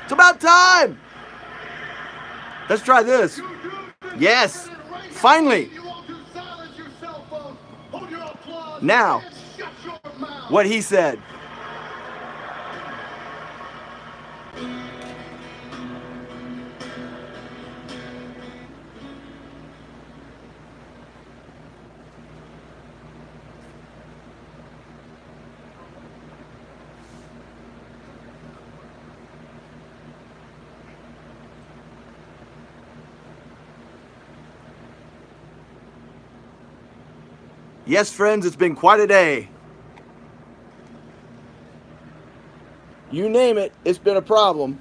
It's about time. Let's try this. Yes. Finally. Now, what he said. Yes, friends, it's been quite a day. You name it, it's been a problem.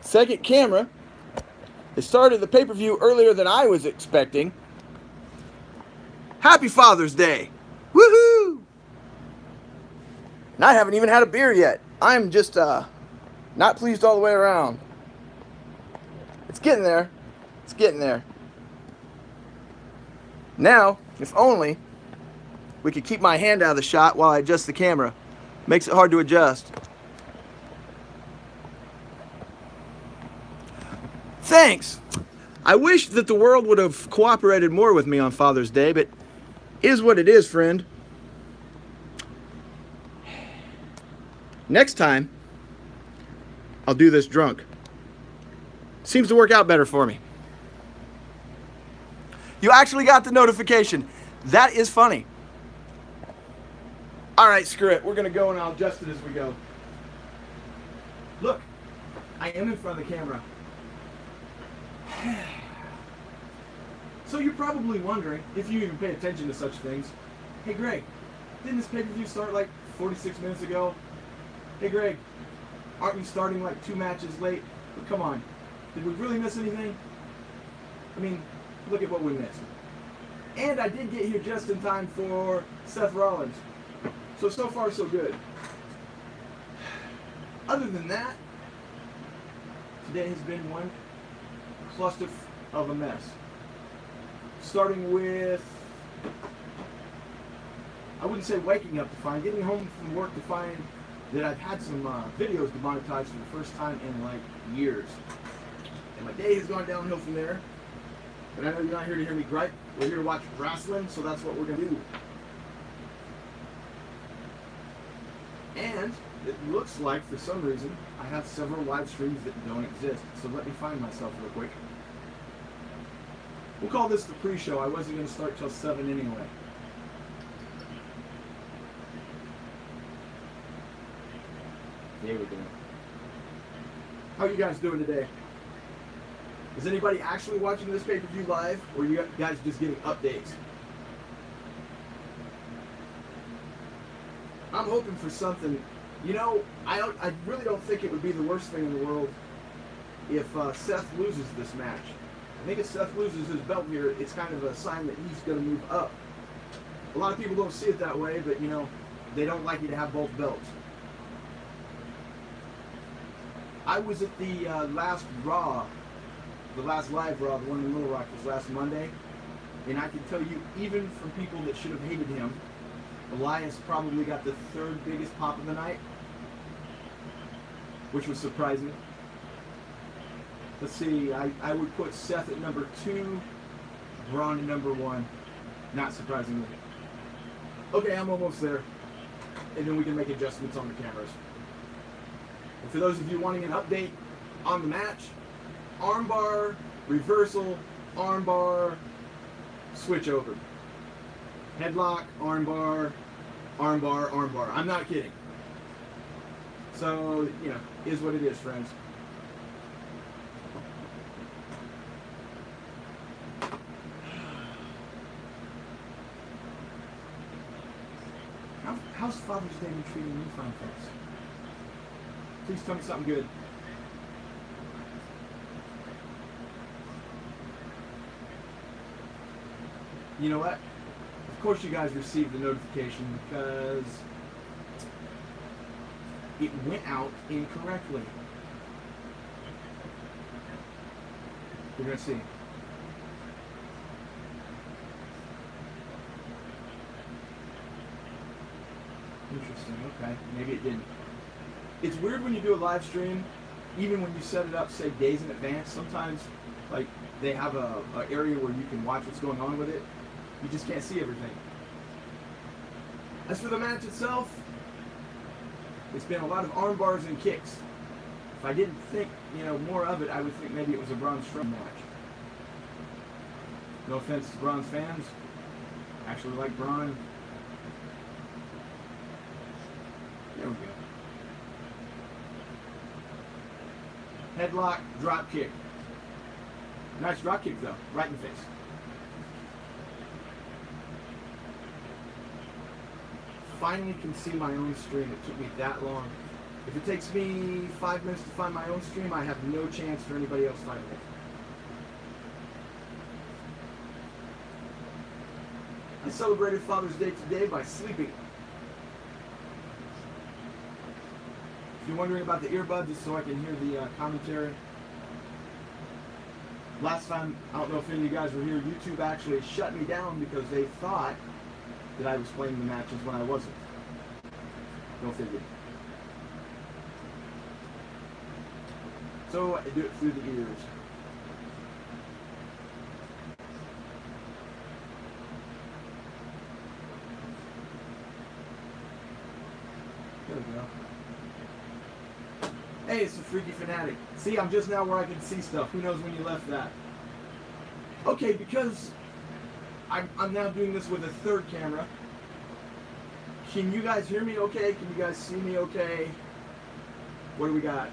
Second camera. It started the pay-per-view earlier than I was expecting. Happy Father's Day. Woohoo! And I haven't even had a beer yet. I'm just not pleased all the way around. It's getting there. It's getting there. Now, if only we could keep my hand out of the shot while I adjust the camera. Makes it hard to adjust. Thanks. I wish that the world would have cooperated more with me on Father's Day, but it is what it is, friend. Next time, I'll do this drunk. Seems to work out better for me. You actually got the notification. That is funny. Alright, screw it. We're going to go and I'll adjust it as we go. Look, I am in front of the camera. So you're probably wondering, if you even pay attention to such things, hey Greg, didn't this pay-per-view start like 46 minutes ago? Hey Greg, aren't we starting like 2 matches late? But come on, did we really miss anything? I mean, look at what we missed. And I did get here just in time for Seth Rollins. So far so good. Other than that, today has been one cluster of a mess. Starting with, I wouldn't say waking up to find, getting home from work to find that I've had some videos demonetized for the first time in like years. And my day has gone downhill from there. But I know you're not here to hear me gripe. We're here to watch wrestling, so that's what we're going to do. And it looks like, for some reason, I have several live streams that don't exist. So let me find myself real quick. We'll call this the pre-show. I wasn't going to start till 7 anyway. There we go. How are you guys doing today? Is anybody actually watching this pay-per-view live, or are you guys just getting updates? I'm hoping for something. You know, I really don't think it would be the worst thing in the world if Seth loses this match. I think if Seth loses his belt here, it's kind of a sign that he's going to move up. A lot of people don't see it that way, but you know, they don't like you to have both belts. I was at the last Raw, the last live Raw, the one in Little Rock, was last Monday, and I can tell you, even from people that should have hated him, Elias probably got the 3rd biggest pop of the night, which was surprising. Let's see, I would put Seth at number 2, Braun at number 1, not surprisingly. Okay, I'm almost there, and then we can make adjustments on the cameras. And for those of you wanting an update on the match, armbar, reversal, armbar, switch over. Headlock, armbar, armbar, armbar. I'm not kidding. So, you know, is what it is, friends. How's Father's Day been treating you, fine folks? Please tell me something good. You know what? Of course you guys received the notification because it went out incorrectly. We're going to see. Interesting, okay. Maybe it didn't. It's weird when you do a live stream even when you set it up, say days in advance, sometimes like they have a area where you can watch what's going on with it. You just can't see everything. As for the match itself, it's been a lot of arm bars and kicks. If I didn't think, more of it, I would think maybe it was a Braun Strowman match. No offense to Braun's fans. I actually like Braun. There we go. Headlock, drop kick. Nice drop kick though, right in the face. Finally can see my own stream. It took me that long. If it takes me 5 minutes to find my own stream, I have no chance for anybody else finding it. I celebrated Father's Day today by sleeping. If you're wondering about the earbuds, it's so I can hear the commentary. Last time, I don't know if any of you guys were here, YouTube actually shut me down because they thought that I was playing the matches when I wasn't. Go figure. So I do it through the ears. There we go. Hey, it's a Freaky Fanatic. See, I'm just now where I can see stuff. Who knows when you left that? Okay, because I'm now doing this with a third camera. Can you guys hear me okay? Can you guys see me okay? What do we got?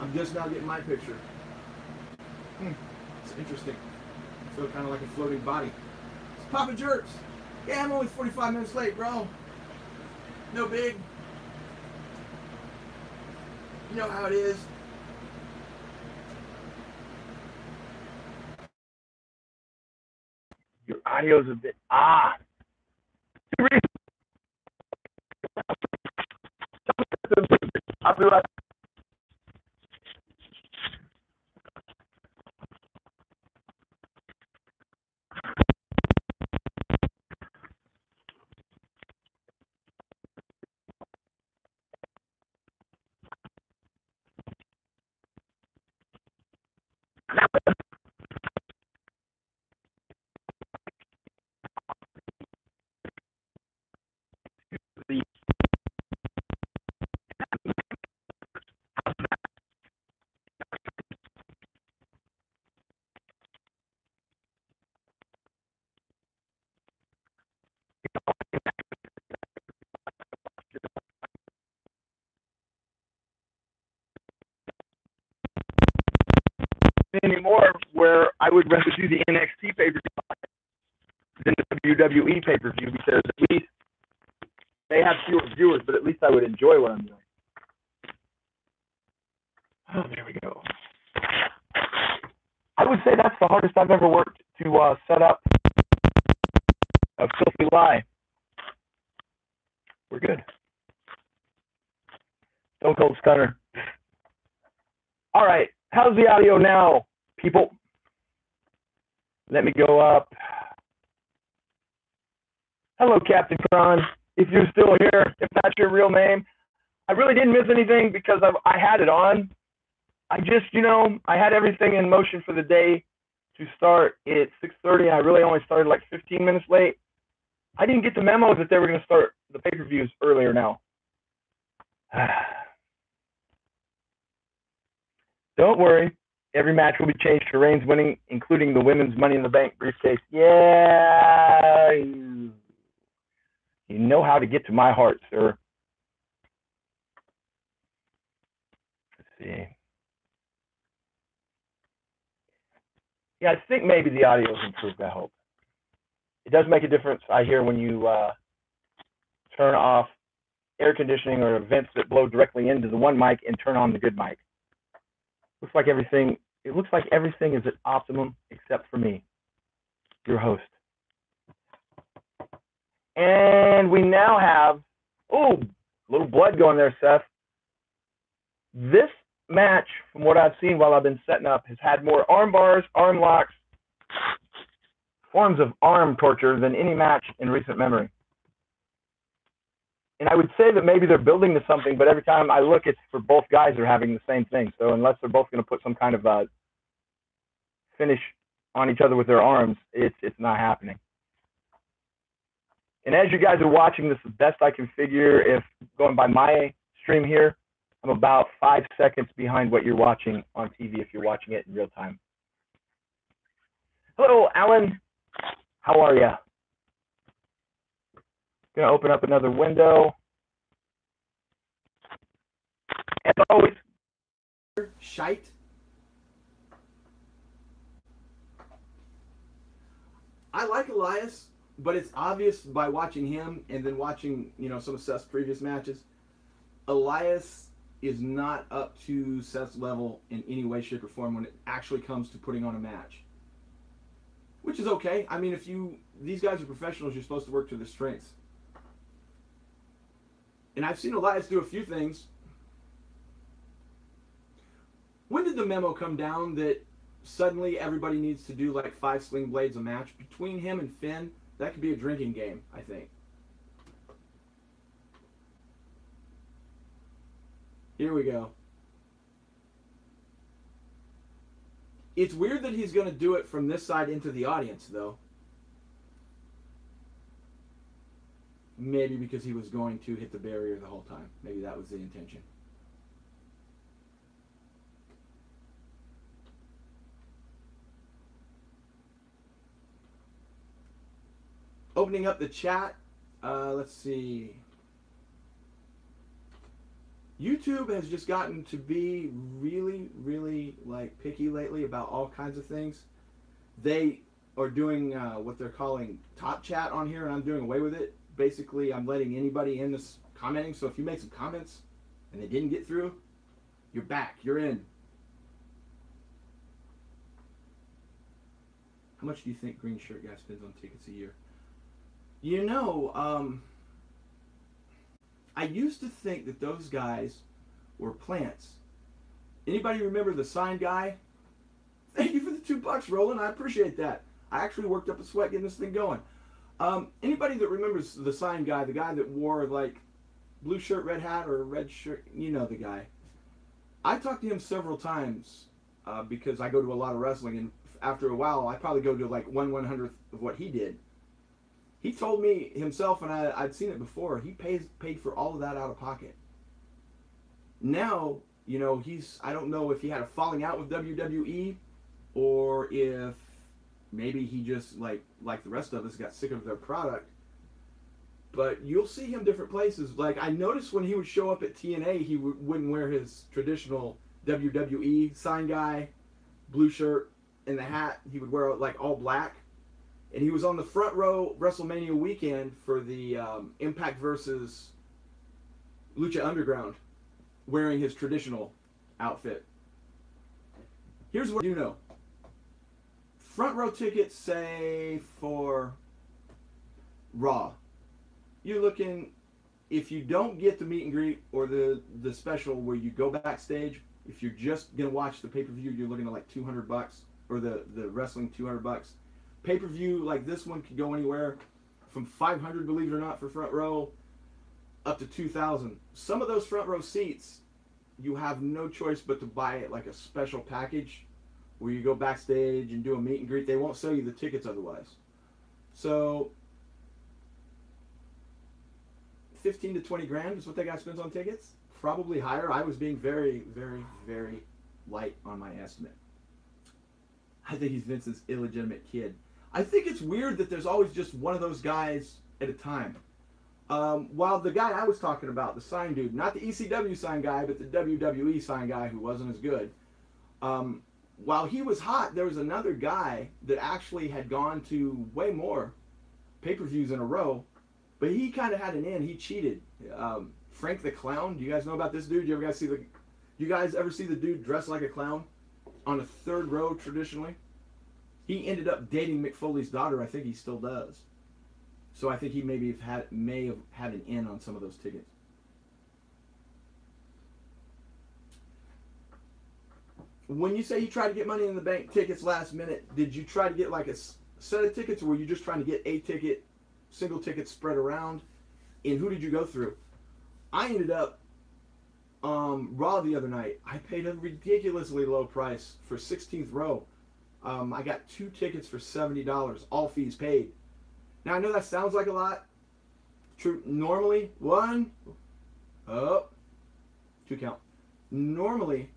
I'm just now getting my picture. It's interesting. I feel kind of like a floating body. It's Papa Jerks. Yeah, I'm only 45 minutes late, bro. No big. You know how it is. Your audio's a bit I'll be right. Anymore, where I would rather do the NXT pay-per-view than the WWE pay-per-view, because at least they have fewer viewers, but at least I would enjoy what I'm doing. Oh, there we go. I would say that's the hardest I've ever worked to set up a filthy lie. We're good. Stone Cold Stunner. All right. How's the audio now, people? Let me go up. Hello, Captain Kron. If you're still here, if that's your real name. I really didn't miss anything because I had it on. I just, I had everything in motion for the day to start at 6:30, and I really only started like 15 minutes late. I didn't get the memo that they were going to start the pay-per-views earlier now. Don't worry. Every match will be changed for Reigns winning, including the women's Money in the Bank briefcase. Yeah. You know how to get to my heart, sir. Let's see. Yeah, I think maybe the audio is improved, I hope. It does make a difference, I hear, when you turn off air conditioning or vents that blow directly into the one mic and turn on the good mic. Looks like everything is at optimum except for me, your host. And we now have, a little blood going there, Seth. This match, from what I've seen while I've been setting up, has had more arm bars, arm locks, forms of arm torture than any match in recent memory. And I would say that maybe they're building to something, but every time I look, it's for both guys are having the same thing. So unless they're both going to put some kind of finish on each other with their arms, it's not happening. And as you guys are watching this, the best I can figure, if going by my stream here, I'm about 5 seconds behind what you're watching on TV if you're watching it in real time. Hello, Alan. How are you? Going to open up another window. As always, shite. I like Elias, but it's obvious by watching him and then watching, some of Seth's previous matches. Elias is not up to Seth's level in any way, shape, or form when it actually comes to putting on a match. Which is okay. I mean, these guys are professionals, you're supposed to work to their strengths. And I've seen Elias do a few things. When did the memo come down that suddenly everybody needs to do like 5 sling blades a match? Between him and Finn, that could be a drinking game, I think. Here we go. It's weird that he's going to do it from this side into the audience, though. Maybe because he was going to hit the barrier the whole time. Maybe that was the intention. Opening up the chat. Let's see. YouTube has just gotten to be really, really picky lately about all kinds of things. They are doing what they're calling top chat on here, and I'm doing away with it. Basically, I'm letting anybody in this commenting. So if you make some comments and they didn't get through, you're back. You're in. How much do you think Green Shirt Guy spends on tickets a year? I used to think that those guys were plants. Anybody remember the sign guy? Thank you for the $2, Roland. I appreciate that. I actually worked up a sweat getting this thing going. Anybody that remembers the sign guy, the guy that wore blue shirt, red hat, or red shirt, the guy. I talked to him several times because I go to a lot of wrestling, and after a while, I probably go to 1/100th of what he did. He told me himself, and I'd seen it before, he paid for all of that out of pocket. Now, I don't know if he had a falling out with WWE or if maybe he just, like the rest of us, got sick of their product. But you'll see him different places. I noticed when he would show up at TNA, he wouldn't wear his traditional WWE sign guy, blue shirt, and the hat. He would wear, all black. And he was on the front row WrestleMania weekend for the Impact versus Lucha Underground, wearing his traditional outfit. Here's what you know. Front row tickets, say, for Raw. You're looking, if you don't get the meet and greet or the special where you go backstage, if you're just going to watch the pay-per-view, you're looking at $200, or the wrestling $200. Pay-per-view like this one could go anywhere from $500, believe it or not, for front row, up to $2,000. Some of those front row seats, you have no choice but to buy it like a special package where you go backstage and do a meet and greet. They won't sell you the tickets otherwise. So 15 to 20 grand is what that guy spends on tickets. Probably higher. I was being very, very, very light on my estimate. I think he's Vince's illegitimate kid. I think it's weird that there's always just one of those guys at a time. While the guy I was talking about, the sign dude, not the ECW sign guy, but the WWE sign guy who wasn't as good, while he was hot, there was another guy that actually had gone to way more pay-per-views in a row, but he kind of had an in. He cheated. Frank the Clown. Do you guys know about this dude? You guys ever see the dude dressed like a clown on a third row traditionally? He ended up dating Mick Foley's daughter. I think he still does. So I think he may have had an in on some of those tickets. When you say you try to get Money in the Bank tickets last minute, did you try to get a set of tickets, or were you just trying to get a ticket, single ticket spread around? And who did you go through? I ended up Raw the other night. I paid a ridiculously low price for 16th row. I got 2 tickets for $70, all fees paid. Now I know that sounds like a lot. True. Normally, 2 count. Normally,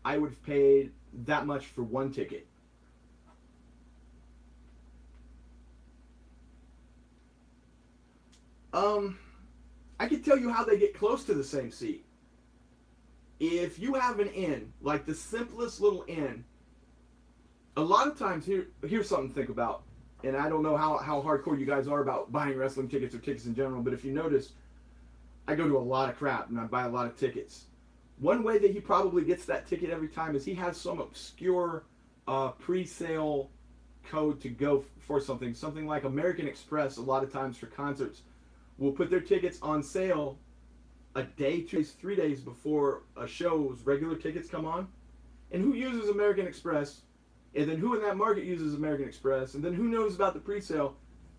I would have paid that much for 1 ticket. I can tell you how they get close to the same seat. If you have an inn, like the simplest little inn, a lot of times, here's something to think about. And I don't know how hardcore you guys are about buying wrestling tickets or tickets in general, but if you notice, I go to a lot of crap and I buy a lot of tickets. One way that he probably gets that ticket every time is he has some obscure pre-sale code to go for something like American Express. A lot of times for concerts will put their tickets on sale a day, 2 days, 3 days before a show's regular tickets come on. And who uses American Express? And then who in that market uses American Express? And then who knows about the pre-sale?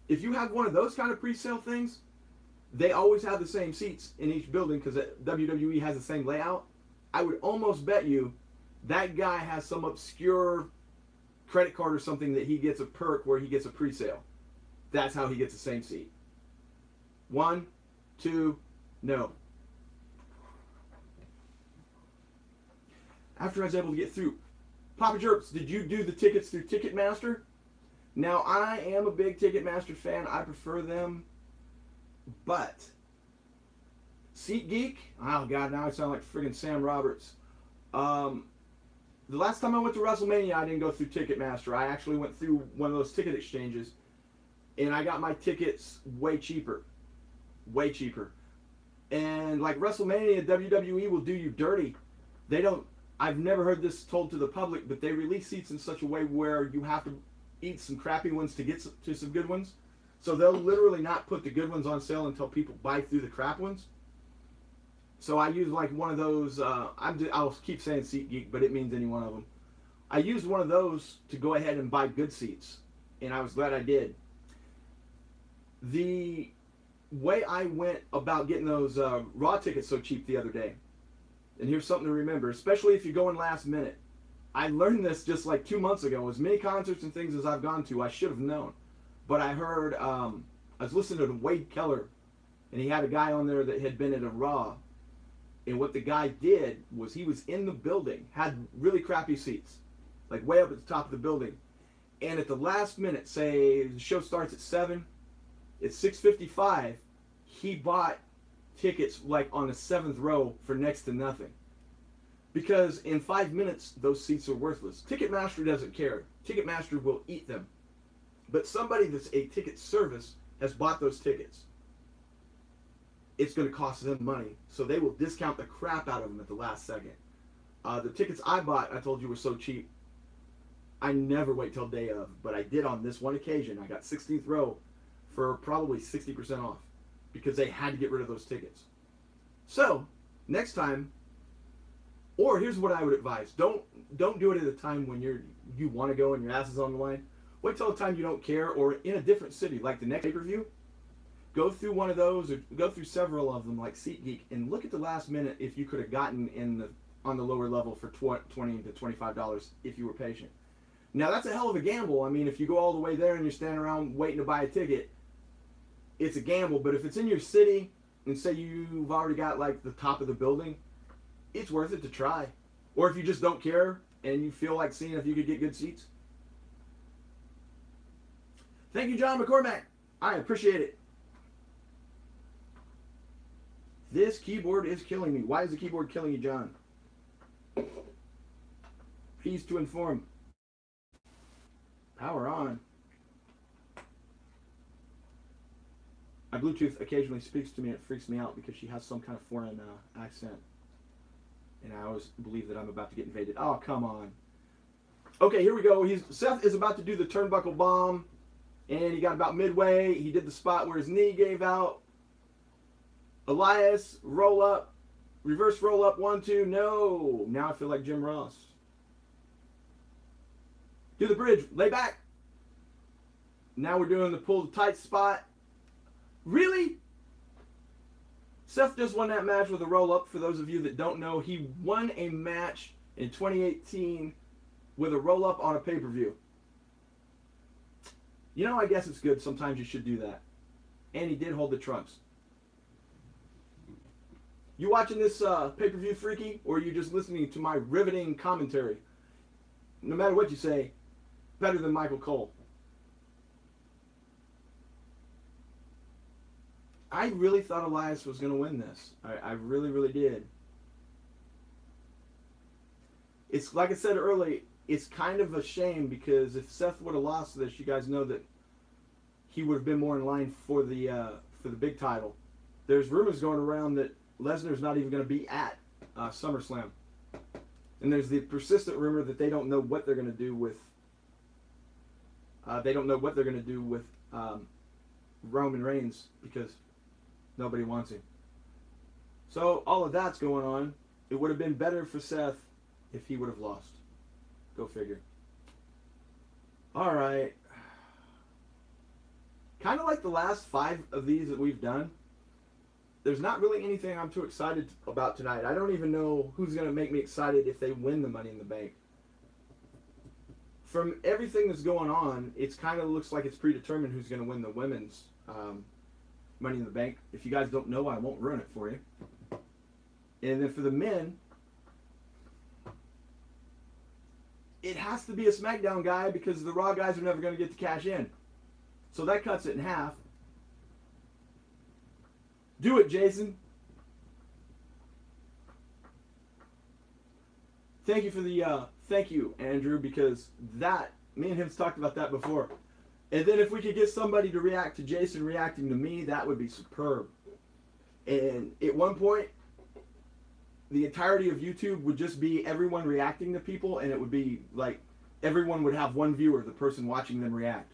If you have one of those kind of pre-sale things, they always have the same seats in each building because WWE has the same layout. I would almost bet you that guy has some obscure credit card or something that he gets a perk where he gets a pre-sale. That's how he gets the same seat. 1, 2, no. After I was able to get through, Papa Jerps, did you do the tickets through Ticketmaster? Now, I am a big Ticketmaster fan. I prefer them. But SeatGeek, oh God, now I sound like friggin' Sam Roberts. The last time I went to WrestleMania, I didn't go through Ticketmaster. I actually went through one of those ticket exchanges, and I got my tickets way cheaper. Way cheaper. And like WrestleMania, WWE will do you dirty. They don't, I've never heard this told to the public, but they release seats in such a way where you have to eat some crappy ones to get to some good ones. So they'll literally not put the good ones on sale until people buy through the crap ones. So I use like one of those, I'll keep saying SeatGeek, but it means any one of them. I used one of those to go ahead and buy good seats, and I was glad I did. The way I went about getting those Raw tickets so cheap the other day, and here's something to remember, especially if you're going last minute. I learned this just like 2 months ago. As many concerts and things as I've gone to, I should have known. But I heard, I was listening to Wade Keller, and he had a guy on there that had been at a Raw. And what the guy did was he was in the building, had really crappy seats, like way up at the top of the building. And at the last minute, say the show starts at 7, at 6:55, he bought tickets like on the 7th row for next to nothing. Because in 5 minutes, those seats are worthless. Ticketmaster doesn't care. Ticketmaster will eat them. But somebody that's a ticket service has bought those tickets. It's going to cost them money. So they will discount the crap out of them at the last second. The tickets I bought, I told you, were so cheap. I never wait till day of. But I did on this one occasion. I got 16th row for probably 60% off. Because they had to get rid of those tickets. So, next time, or here's what I would advise. Don't do it at a time when you want to go and your ass is on the line. Wait till a time you don't care, or in a different city, like the next pay-per-view. Go through one of those, or go through several of them, like SeatGeek, and look at the last minute if you could have gotten on the lower level for $20 to $25 if you were patient. Now, that's a hell of a gamble. I mean, if you go all the way there and you're standing around waiting to buy a ticket, it's a gamble. But if it's in your city, and say you've already got like the top of the building, it's worth it to try. Or if you just don't care and you feel like seeing if you could get good seats. Thank you, John McCormack. I appreciate it. This keyboard is killing me. Why is the keyboard killing you, John? Pleased to inform. Power on. My Bluetooth occasionally speaks to me and it freaks me out because she has some kind of foreign accent. And I always believe that I'm about to get invaded. Oh, come on. Okay, here we go. Seth is about to do the turnbuckle bomb. And he got about midway. He did the spot where his knee gave out. Elias, roll up. Reverse roll up, 1, 2. No. Now I feel like Jim Ross. Do the bridge. Lay back. Now we're doing the pull the tight spot. Really? Seth just won that match with a roll-up. For those of you that don't know, he won a match in 2018 with a roll-up on a pay-per-view. You know, I guess it's good. Sometimes you should do that. And he did hold the trumps. You watching this pay-per-view, Freaky, or are you just listening to my riveting commentary? No matter what you say, better than Michael Cole. I really thought Elias was going to win this. I really, really did. It's like I said earlier, it's kind of a shame because if Seth would have lost this, you guys know that he would have been more in line for the big title. There's rumors going around that Lesnar's not even going to be at SummerSlam, and there's the persistent rumor that they don't know what they're going to do with. Roman Reigns because nobody wants him. So all of that's going on. It would have been better for Seth if he would have lost. Go figure. All right. Kind of like the last 5 of these that we've done. There's not really anything I'm too excited about tonight. I don't even know who's going to make me excited if they win the Money in the Bank. From everything that's going on, it kind of looks like it's predetermined who's going to win the women's Money in the Bank. If you guys don't know, I won't ruin it for you. And then for the men, it has to be a SmackDown guy because the Raw guys are never going to get to cash in. So that cuts it in half. Do it, Jason. Thank you for the thank you, Andrew, because that me and him's talked about that before. And then if we could get somebody to react to Jason reacting to me, that would be superb. And at one point, the entirety of YouTube would just be everyone reacting to people, and it would be like everyone would have one viewer, the person watching them react.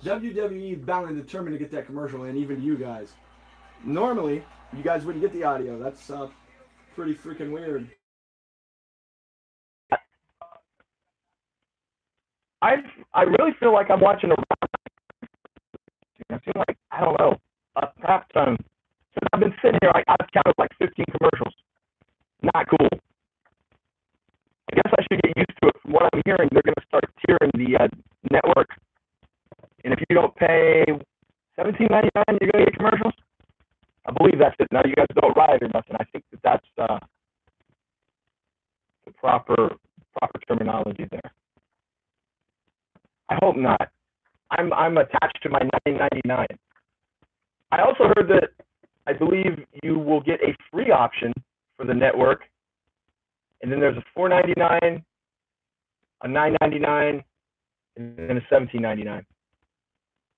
WWE bound and determined to get that commercial in, even you guys. Normally, you guys wouldn't get the audio. That's pretty freaking weird. I really feel like I'm watching a. I feel like, I don't know, perhaps since I've been sitting here, I've counted like 15 commercials. Not cool. I guess I should get used to it. From what I'm hearing, they're going to start tiering the network. And if you don't pay $17.99, you're going to get commercials? I believe that's it. Now, you guys don't riot or nothing. I think that's the proper terminology there. I hope not. I'm attached to my $9.99. I also heard that I believe you will get a free option for the network, and then there's a $4.99, a $9.99, and then a $17.99.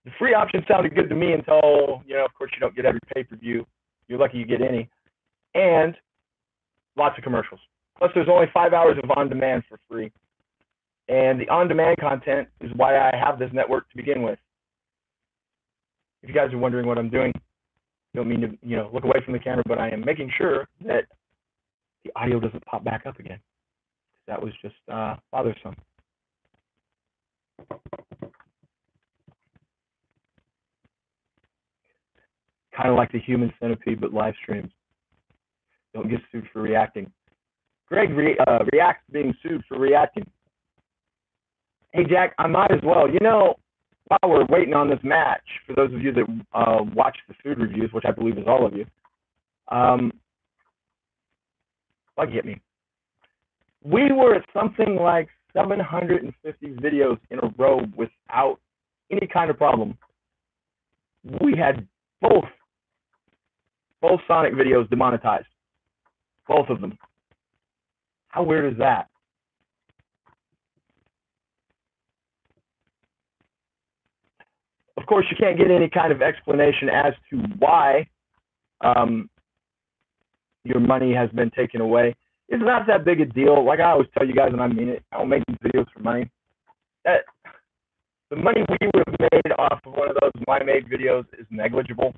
The free option sounded good to me until, of course, you don't get every pay-per-view. You're lucky you get any. And lots of commercials. Plus, there's only 5 hours of on-demand for free. And the on-demand content is why I have this network to begin with. If you guys are wondering what I'm doing, don't mean to, look away from the camera, but I am making sure that the audio doesn't pop back up again. That was just bothersome. Kind of like the human centipede, but live streams. Don't get sued for reacting. Greg reacts being sued for reacting. Hey, Jack, I might as well. While we're waiting on this match, for those of you that watch the food reviews, which I believe is all of you, get me. We were at something like 750 videos in a row without any kind of problem. We had both Sonic videos demonetized. Both of them. How weird is that? Of course, you can't get any kind of explanation as to why your money has been taken away. It's not that big a deal. Like I always tell you guys, and I mean it, I don't make these videos for money. the money we would have made off of one of those My Made videos is negligible.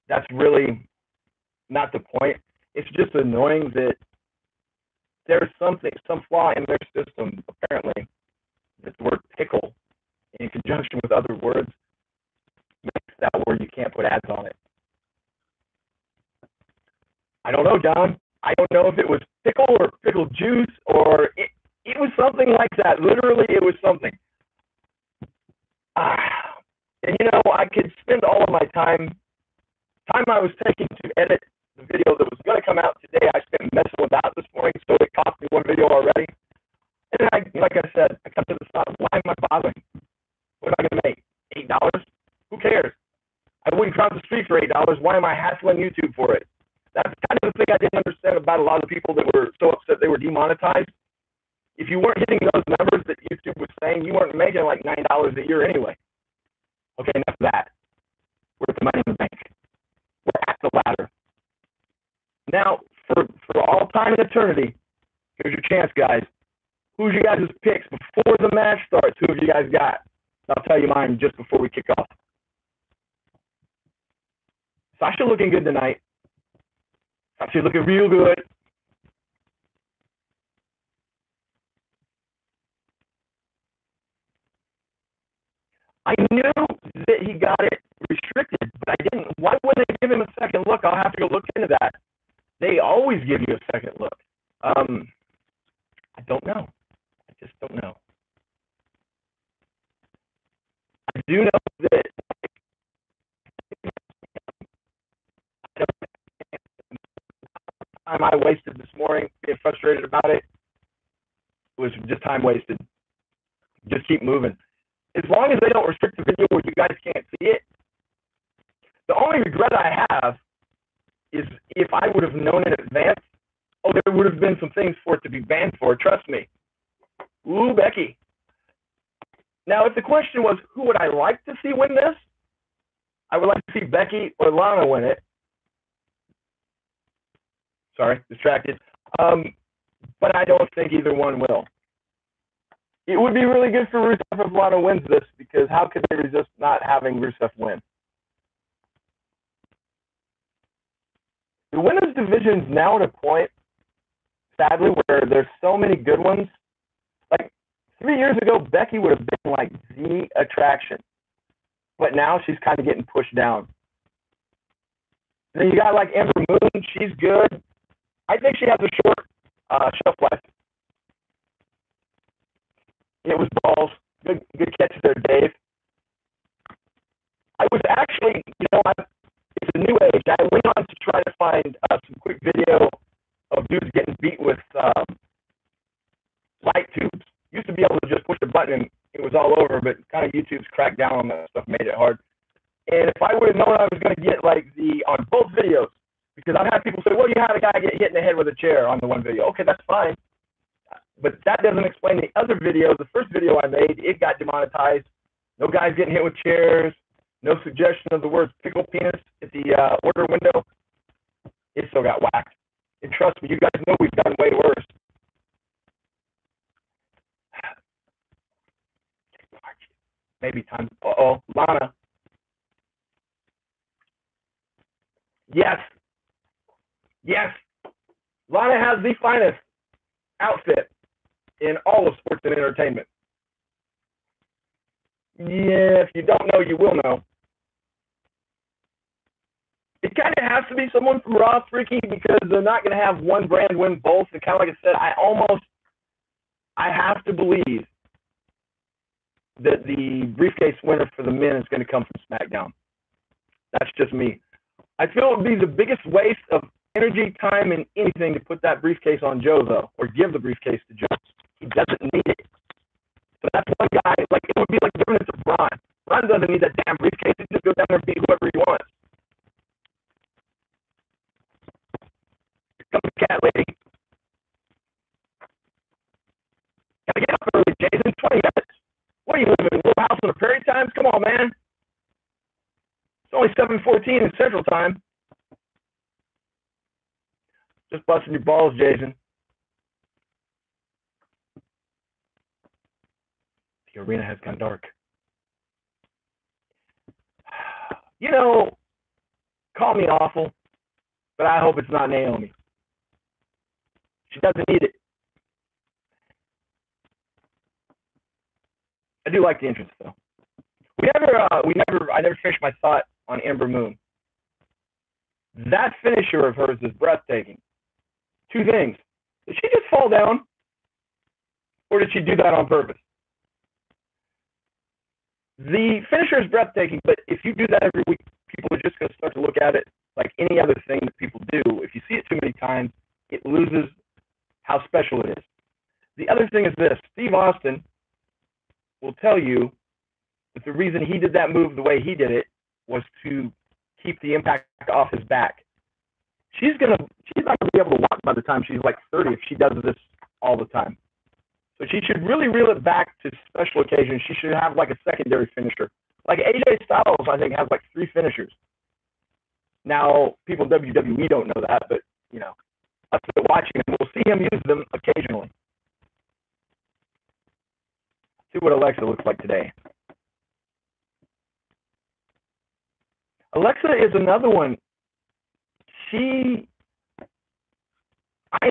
That's really not the point. It's just annoying that there's some flaw in their system, apparently, that the word pickle in conjunction with other words makes that word you can't put ads on it. I don't know, John. I don't know if it was pickle or pickle juice or it was something like that. Literally, it was something. And you know, I could spend all of my time I was taking to edit the video that was going to come out today. I spent messing about this morning, so it cost me one video already. And like I said, I come to the thought, why am I bothering? What am I going to make? $8? Who cares? I wouldn't cross the street for $8. Why am I hassling YouTube for it? That's kind of the thing I didn't understand about a lot of the people that were so upset they were demonetized. If you weren't hitting those numbers that YouTube was saying, you weren't making like $9 a year anyway. Okay, enough of that. We're at the money in the bank. We're at the ladder. Now, for all time and eternity, here's your chance, guys. Who's your guys' picks before the match starts? Who have you guys got? I'll tell you mine just before we kick off. Sasha looking good tonight. Sasha looking real good. I knew that he got it restricted, but I didn't. Why wouldn't they give him a second look? I'll have to go look into that. They always give you a second look. I don't know. I just don't know. I do know that time I wasted this morning being frustrated about it was just time wasted. Just keep moving. As long as they don't restrict the video where you guys can't see it, the only regret I have is if I would have known in advance, oh, there would have been some things for it to be banned for. Trust me. Ooh, Becky. Now, if the question was, who would I like to see win this? I would like to see Becky or Lana win it. Sorry, distracted. But I don't think either one will. It would be really good for Rusev if Lana wins this, because how could they resist not having Rusev win? The women's division's now at a point, sadly, where there's so many good ones. Like 3 years ago, Becky would have been like the attraction, but now she's kind of getting pushed down. And then you got like Amber Moon, she's good. I think she has a short shelf life. It was balls. Good catch there, Dave. I was actually, it's a new age. I went on to try to find some quick video of dudes getting beat with light tubes. Used to be able to just push a button and it was all over, but kind of YouTube's cracked down on that stuff, made it hard. And if I would have known I was going to get like on both videos, because I've had people say, well, you had a guy get hit in the head with a chair on the one video. Okay, that's fine. But that doesn't explain the other videos. The first video I made, it got demonetized. No guys getting hit with chairs. No suggestion of the words pickle penis at the order window. It still got whacked. And trust me, you guys know we've done way worse. Maybe time. Uh-oh, Lana. Yes. Yes. Lana has the finest outfit in all of sports and entertainment. Yeah, if you don't know, you will know. It kind of has to be someone from Raw Freaky, because they're not going to have one brand win both. And kind of like I said, I have to believe that the briefcase winner for the men is going to come from SmackDown. That's just me. I feel it would be the biggest waste of energy, time, and anything to put that briefcase on Joe, though, or give the briefcase to Joe. He doesn't need it. So that's one guy, like, it would be like giving it to Braun. Braun doesn't need that damn briefcase. He just goes down there and beat whoever he wants. Here comes the cat lady. Gotta get up early, Jason. 20 minutes. What are you living in Little House on the Prairie times? Come on, man. It's only 7:14 in Central Time. Just busting your balls, Jason. The arena has gone dark. You know, call me awful, but I hope it's not Naomi. She doesn't need it. I do like the entrance though. I never finished my thought on Ember Moon. That finisher of hers is breathtaking. Two things. Did she just fall down? Or did she do that on purpose? The finisher is breathtaking, but if you do that every week, people are just going to start to look at it like any other thing that people do. If you see it too many times, it loses how special it is. The other thing is this. Steve Austin will tell you that the reason he did that move the way he did it was to keep the impact off his back. She's not gonna be able to walk by the time she's like 30 if she does this all the time. So she should really reel it back to special occasions. She should have like a secondary finisher. Like AJ Styles, I think, has like 3 finishers. Now, people in WWE don't know that, but you know, us watching him, we'll see him use them occasionally. See what Alexa looks like today. Alexa is another one. I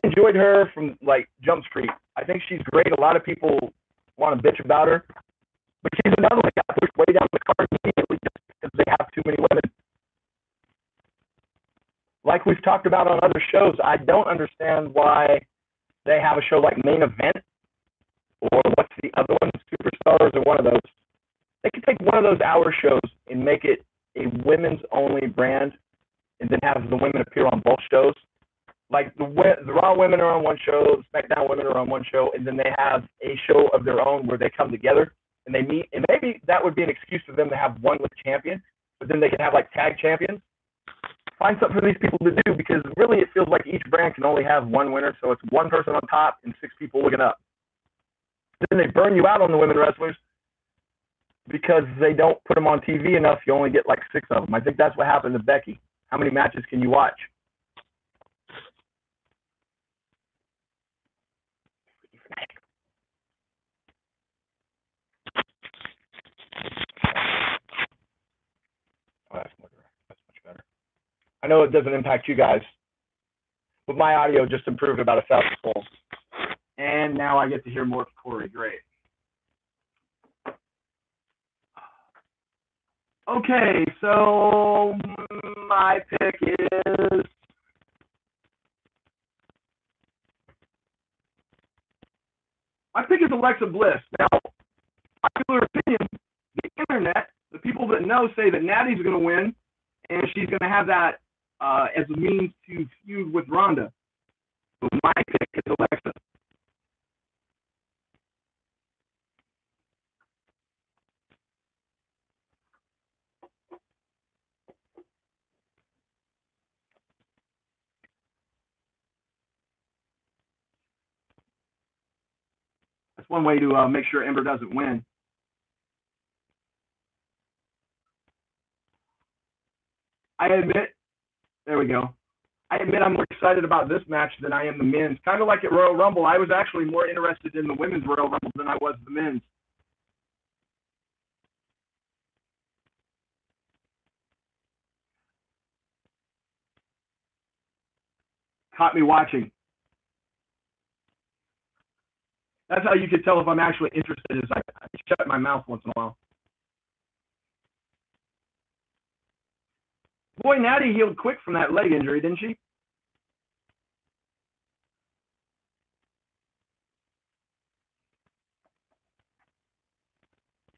enjoyed her from like Jump Street. I think she's great. A lot of people want to bitch about her, but she's another one that got pushed way down the card immediately just because they have too many women. Like we've talked about on other shows, I don't understand why they have a show like Main Event or what's the other one, Superstars or one of those. They could take one of those hour shows and make it a women's only brand and then have the women appear on both shows. Like the Raw women are on one show, the SmackDown women are on one show, and then they have a show of their own where they come together and they meet. And maybe that would be an excuse for them to have one with champion, but then they can have like tag champions. Find something for these people to do because really it feels like each brand can only have one winner, so it's one person on top and 6 people looking up. Then they burn you out on the women wrestlers because they don't put them on TV enough. You only get like 6 of them. I think that's what happened to Becky. How many matches can you watch? Oh, that's much better. I know it doesn't impact you guys, but my audio just improved about 1,000-fold. And now I get to hear more of Corey. Great. Okay, so my pick is Alexa Bliss. Now, popular opinion, the internet, the people that know say that Natty's going to win, and she's going to have that as a means to feud with Ronda. But my pick is Alexa. That's one way to make sure Ember doesn't win. I admit, there we go. I admit I'm more excited about this match than I am the men's. Kind of like at Royal Rumble, I was actually more interested in the women's Royal Rumble than I was the men's. Caught me watching. That's how you can tell if I'm actually interested, is I shut my mouth once in a while. Boy, Natty healed quick from that leg injury, didn't she?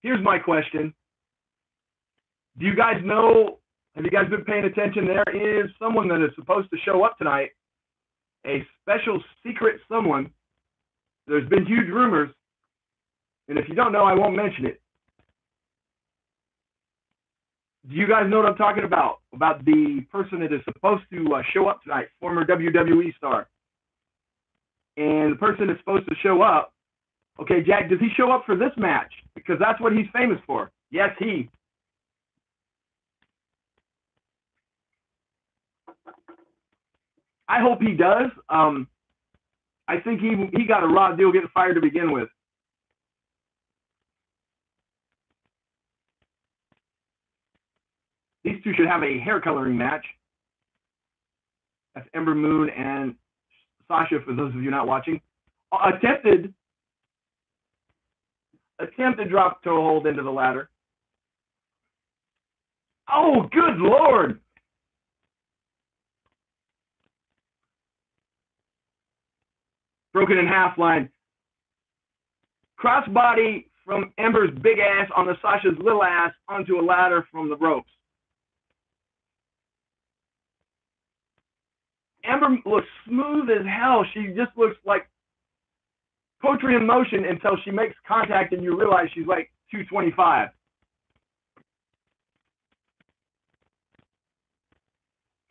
Here's my question. Do you guys know, have you guys been paying attention? There is someone that is supposed to show up tonight, a special secret someone. There's been huge rumors, and if you don't know, I won't mention it. Do you guys know what I'm talking about? About the person that is supposed to show up tonight, former WWE star. And the person that's supposed to show up, okay, Jack, does he show up for this match? Because that's what he's famous for. Yes, he. I hope he does. I think he got a raw deal getting fired to begin with. These two should have a hair coloring match. That's Ember Moon and Sasha, for those of you not watching. Attempted drop toe hold into the ladder. Oh, good Lord. Broken in half line. Crossbody from Ember's big ass on the Sasha's little ass onto a ladder from the ropes. Ember looks smooth as hell. She just looks like poetry in motion until she makes contact and you realize she's like 225.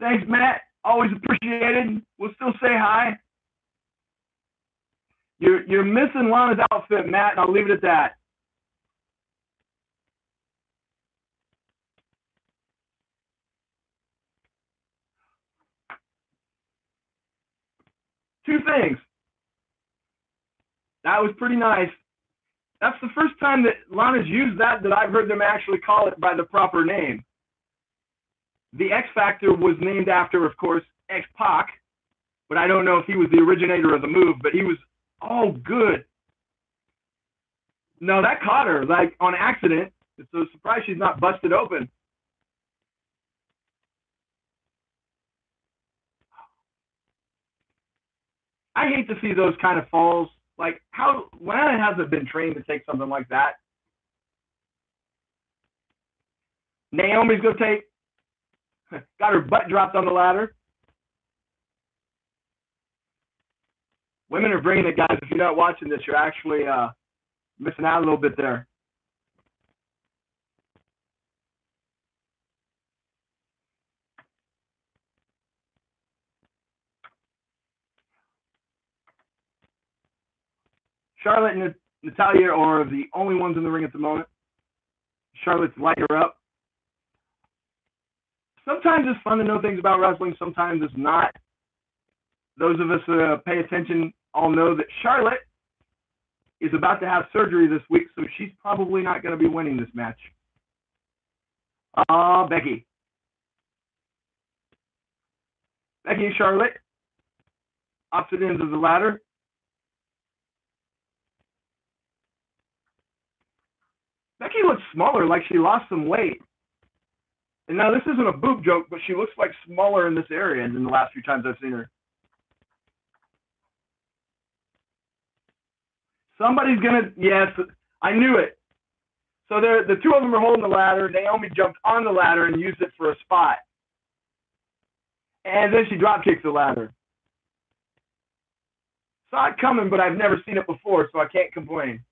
Thanks, Matt. Always appreciated. We'll still say hi. You're missing Lana's outfit, Matt, and I'll leave it at that. Two things. That was pretty nice. That's the first time that Lana's used that I've heard them actually call it by the proper name. The X Factor was named after, of course, X-Pac, but I don't know if he was the originator of the move, but he was, oh, good. No, that caught her, like, on accident. It's a surprise she's not busted open. I hate to see those kind of falls. Like, Lana hasn't been trained to take something like that. Naomi's going to take, got her butt dropped on the ladder. Women are bringing it, guys. If you're not watching this, you're actually missing out a little bit there. Charlotte and Natalya are the only ones in the ring at the moment. Charlotte's lighting her up. Sometimes it's fun to know things about wrestling. Sometimes it's not. Those of us who pay attention all know that Charlotte is about to have surgery this week, so she's probably not going to be winning this match. Becky. Becky and Charlotte. Opposite ends of the ladder. Becky looks smaller, like she lost some weight. And now this isn't a boob joke, but she looks like smaller in this area than the last few times I've seen her. Somebody's gonna, yes, I knew it. So the two of them are holding the ladder. Naomi jumped on the ladder and used it for a spot. And then she drop kicks the ladder. Saw it coming, but I've never seen it before, so I can't complain.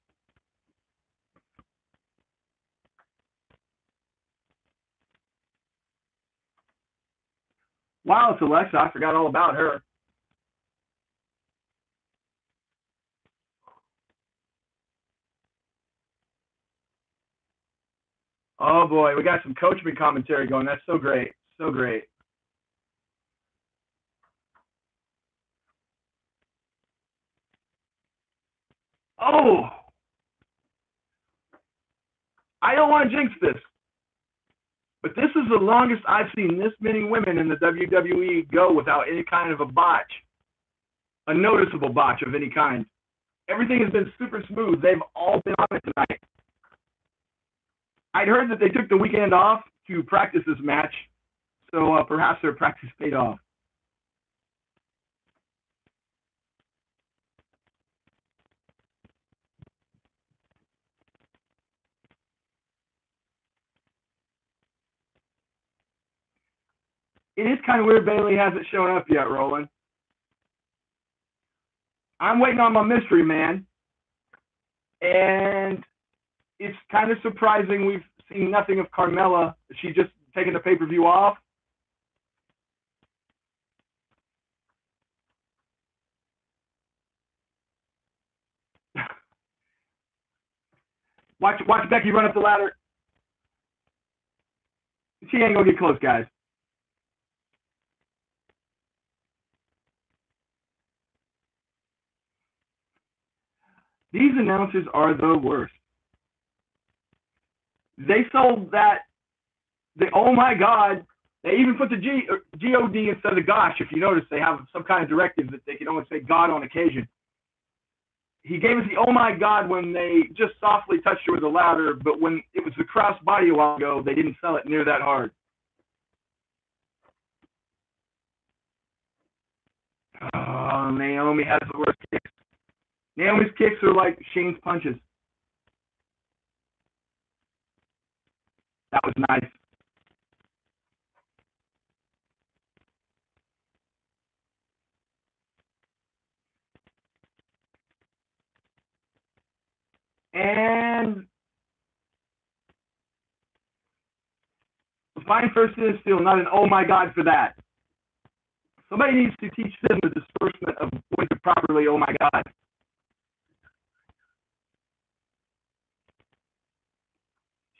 Wow, it's Alexa. I forgot all about her. Oh boy, we got some Coachman commentary going. That's so great. So great. Oh! I don't want to jinx this, but this is the longest I've seen this many women in the WWE go without any kind of a botch, a noticeable botch of any kind. Everything has been super smooth. They've all been on it tonight. I'd heard that they took the weekend off to practice this match, so perhaps their practice paid off. It is kind of weird Bayley hasn't shown up yet, Roland. I'm waiting on my mystery man. And it's kind of surprising we've seen nothing of Carmella. Is she just taking the pay-per-view off? Watch Becky run up the ladder. She ain't gonna get close, guys. These announcers are the worst. They sold that the oh my God, they even put the G-O-D instead of gosh. If you notice, they have some kind of directive that they can only say God on occasion. He gave us the oh my God when they just softly touched her with a ladder, but when it was the crossbody a while ago, they didn't sell it near that hard. Oh, Naomi has the worst kicks. Naomi's kicks are like Shane's punches. That was nice. And fine first is still not an oh my God for that. Somebody needs to teach them the disbursement of when to properly oh my God.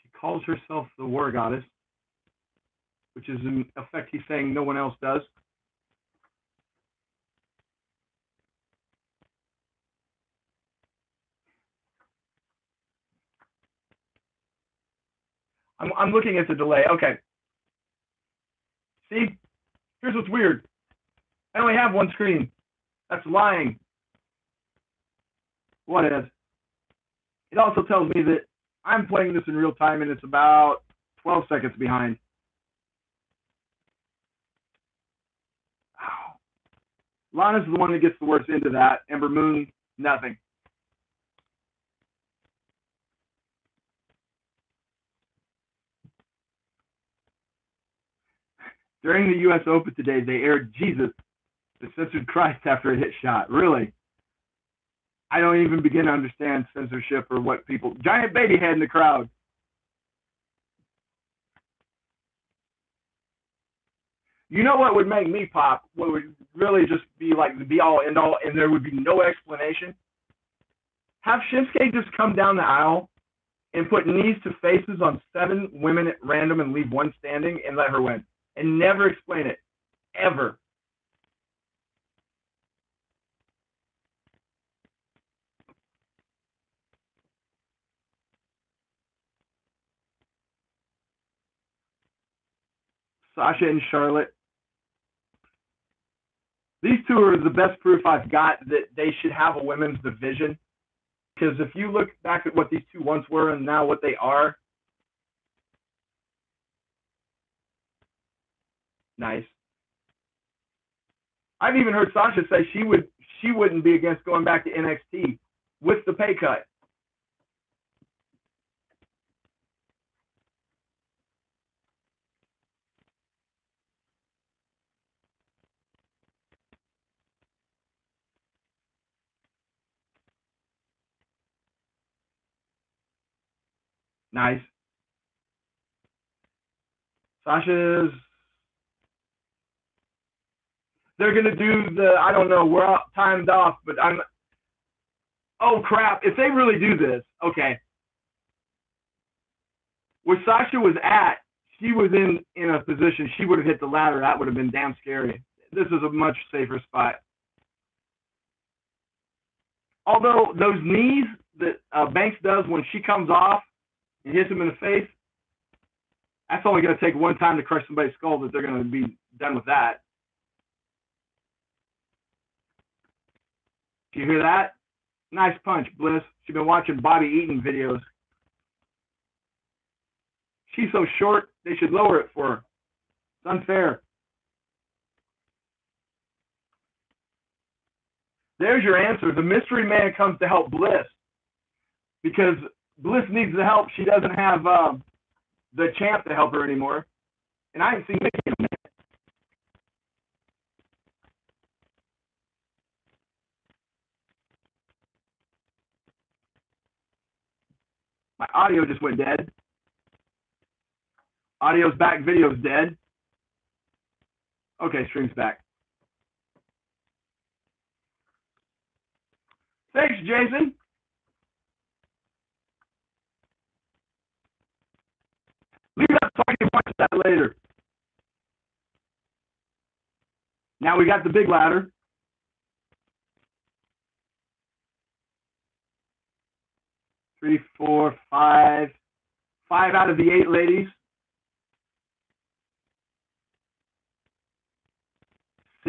She calls herself the war goddess, which is in effect he's saying no one else does. I'm looking at the delay. Okay. See, here's what's weird. I only have one screen. That's lying. What is? It also tells me that I'm playing this in real time and it's about 12 seconds behind. Wow. Lana's the one that gets the worst into that. Ember Moon, nothing. During the U.S. Open today, they aired Jesus, the censored Christ after a hit shot. Really? I don't even begin to understand censorship or what people... Giant baby head in the crowd. You know what would make me pop? What would really just be like the be-all, end-all, and there would be no explanation? Have Shinsuke just come down the aisle and put knees to faces on 7 women at random and leave one standing and let her win. And never explain it. Ever. Sasha and Charlotte. These two are the best proof I've got that they should have a women's division. Because if you look back at what these two once were and now what they are, nice. I've even heard Sasha say she wouldn't be against going back to NXT with the pay cut. Nice. Sasha's... They're going to do the, I don't know, we're timed off, but I'm... Oh, crap. If they really do this, okay. Where Sasha was at, she was in a position, she would have hit the ladder. That would have been damn scary. This is a much safer spot. Although those knees that Banks does when she comes off and hits him in the face, that's only going to take one time to crush somebody's skull that they're going to be done with that. Do you hear that? Nice punch, Bliss. She's been watching Bobby Eaton videos. She's so short, they should lower it for her. It's unfair. There's your answer. The mystery man comes to help Bliss because Bliss needs the help. She doesn't have the champ to help her anymore. And I ain't seen Mickey in a minute. My audio just went dead. Audio's back, video's dead. Okay, stream's back. Thanks, Jason. Leave that so I can watch that later. Now we got the big ladder. Three, four, five. 5 out of the 8 ladies.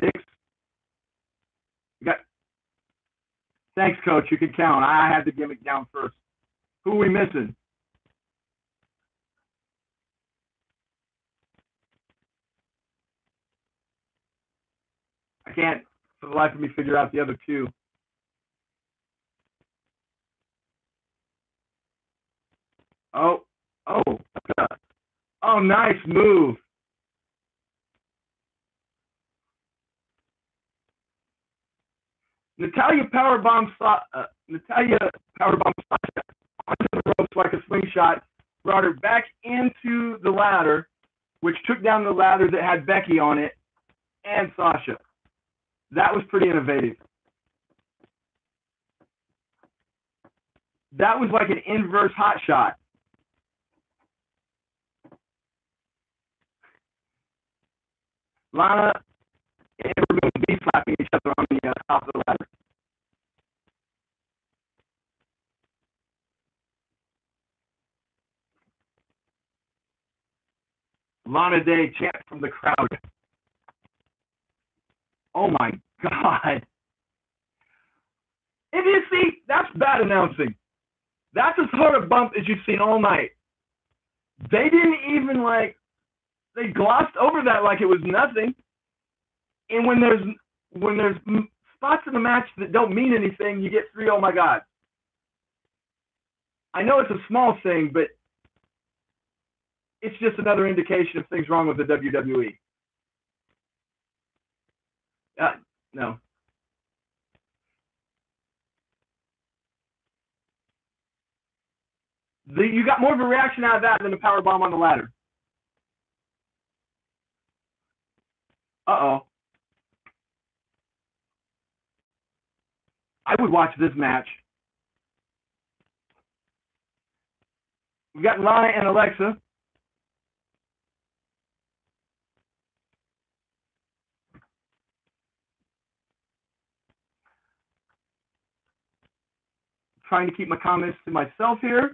6. We got. Thanks, Coach. You can count. I had the gimmick down first. Who are we missing? I can't, for the life of me, figure out the other 2. Oh, nice move. Natalya powerbomb Sasha onto the ropes like a slingshot, brought her back into the ladder, which took down the ladder that had Becky on it and Sasha. That was pretty innovative. That was like an inverse hot shot. Lana and Ramon be slapping each other on the top of the ladder. Lana Day chant from the crowd. Oh my God. If you see, that's bad announcing. That's the sort of bump as you've seen all night. They didn't even they glossed over that like it was nothing. And when there's spots in the match that don't mean anything, you get 3 oh my God. I know it's a small thing, but it's just another indication of things wrong with the WWE. No. You got more of a reaction out of that than a power bomb on the ladder. Uh-oh. I would watch this match. We got Lana and Alexa. Trying to keep my comments to myself here.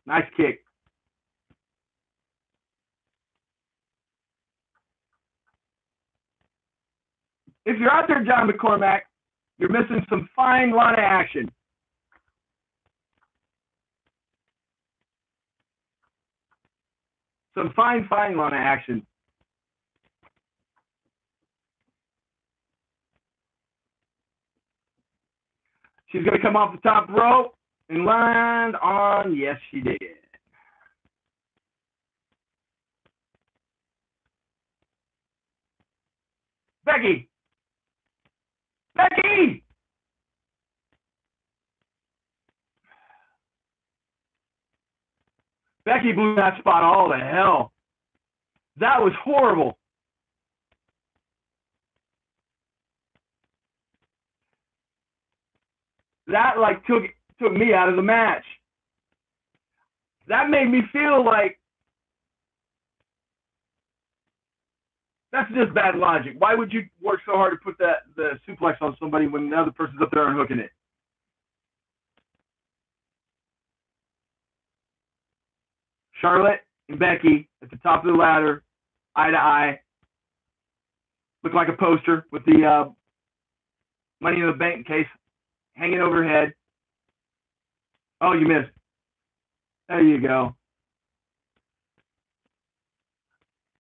Nice kick. If you're out there, John McCormack, you're missing some fine Lana action. Some fine Lana action. She's going to come off the top rope and land on, yes, she did. Becky! Becky! Becky blew that spot all to hell. That was horrible. That took me out of the match. That made me feel like that's just bad logic. Why would you work so hard to put the suplex on somebody when the other person's up there unhooking it? Charlotte and Becky at the top of the ladder, eye to eye. Look like a poster with the Money in the Bank case hanging overhead. Oh, you missed. There you go.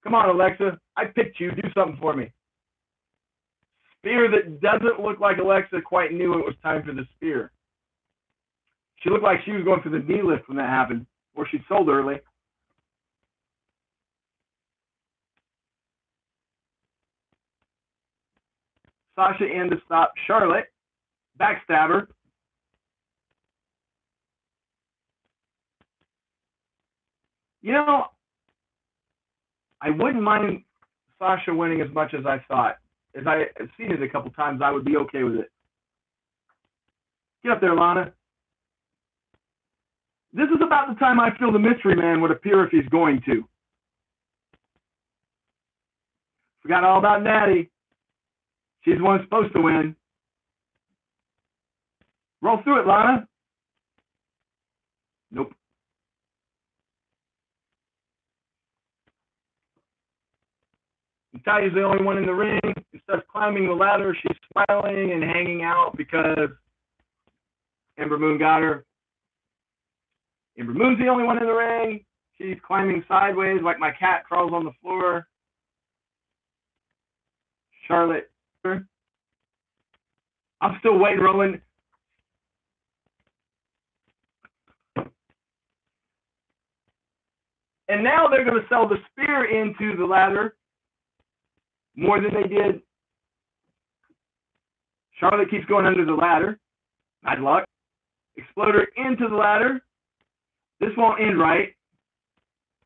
Come on, Alexa. I picked you. Do something for me. Spear that doesn't look like Alexa quite knew it was time for the spear. She looked like she was going for the knee lift when that happened, or she sold early. Sasha in to stop Charlotte. Backstabber. You know, I wouldn't mind Sasha winning as much as I thought. As I have seen it a couple times, I would be okay with it. Get up there, Lana. This is about the time I feel the mystery man would appear if he's going to. Forgot all about Natty. She's the one supposed to win. Roll through it, Lana. Nope. Natalia's the only one in the ring. She starts climbing the ladder. She's smiling and hanging out because Ember Moon got her. Ember Moon's the only one in the ring. She's climbing sideways like my cat crawls on the floor. Charlotte. I'm still waiting, Roland. And now they're going to sell the spear into the ladder more than they did. Charlotte keeps going under the ladder. Bad luck. Exploder into the ladder. This won't end right.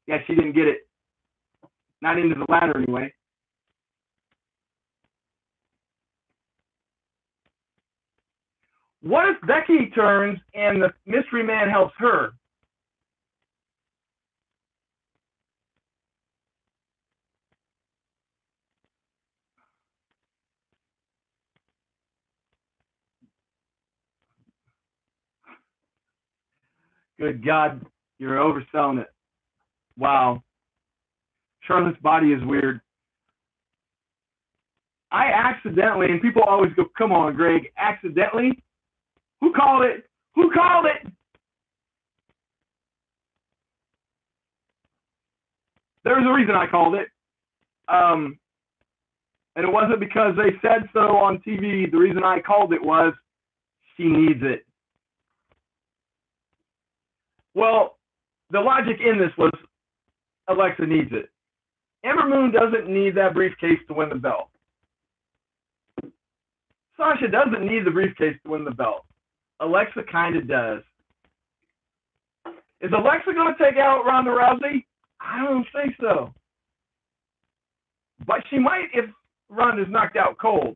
Yeah, she didn't get it. Not into the ladder anyway. What if Becky turns and the mystery man helps her? Good God, you're overselling it. Wow. Charlotte's body is weird. I accidentally, and people always go, come on, Greg, accidentally? Who called it? Who called it? There's a reason I called it. And it wasn't because they said so on TV. The reason I called it was she needs it. Well, the logic in this was Alexa needs it. Ember Moon doesn't need that briefcase to win the belt. Sasha doesn't need the briefcase to win the belt. Alexa kind of does. Is Alexa going to take out Ronda Rousey? I don't think so. But she might if Ronda's knocked out cold.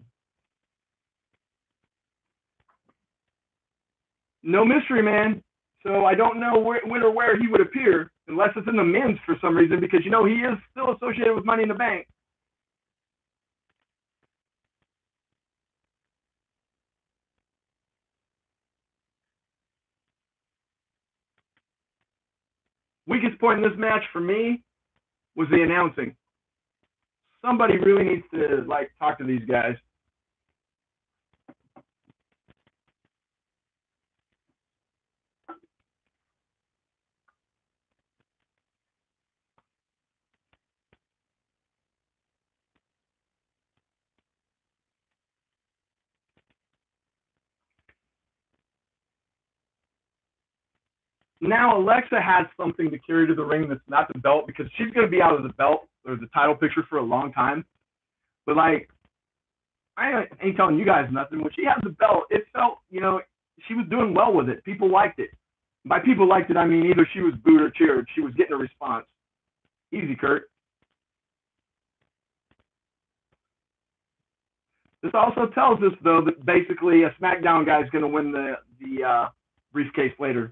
No mystery man, so I don't know when or where he would appear, unless it's in the men's for some reason, because you know he is still associated with Money in the Bank. Weakest point in this match for me was the announcing. Somebody really needs to talk to these guys. Now Alexa has something to carry to the ring that's not the belt, because she's going to be out of the belt or the title picture for a long time. But I ain't telling you guys nothing. When she had the belt, it felt, she was doing well with it. People liked it. By people liked it, I mean either she was booed or cheered. She was getting a response. Easy, Kurt. This also tells us, though, that basically a SmackDown guy is going to win the briefcase later.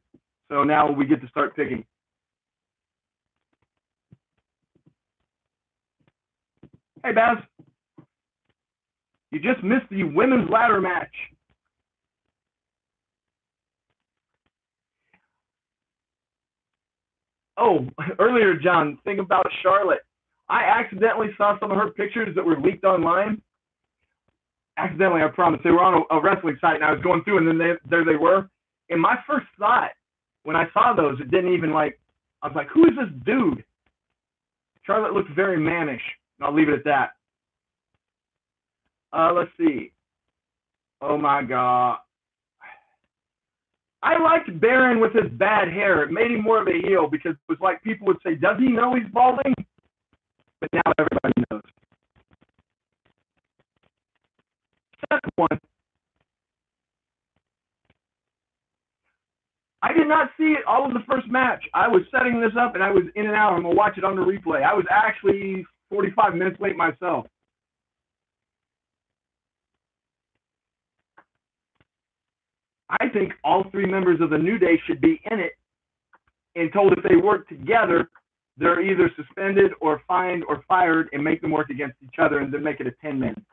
So now we get to start picking. Hey, Baz. You just missed the women's ladder match. Oh, earlier, John, think about Charlotte. I accidentally saw some of her pictures that were leaked online. Accidentally, I promise. They were on a wrestling site, and I was going through, and then there they were. And my first thought, when I saw those, it didn't even I was like, who is this dude? Charlotte looks very mannish. I'll leave it at that. Let's see. Oh, my God. I liked Baron with his bad hair. It made him more of a heel, because it was like people would say, does he know he's balding? But now everybody knows. Second one. I did not see it all of the first match. I was setting this up, and I was in and out. I'm going to watch it on the replay. I was actually 45 minutes late myself. I think all three members of the New Day should be in it and told if they work together, they're either suspended or fined or fired, and make them work against each other and then make it a 10-man.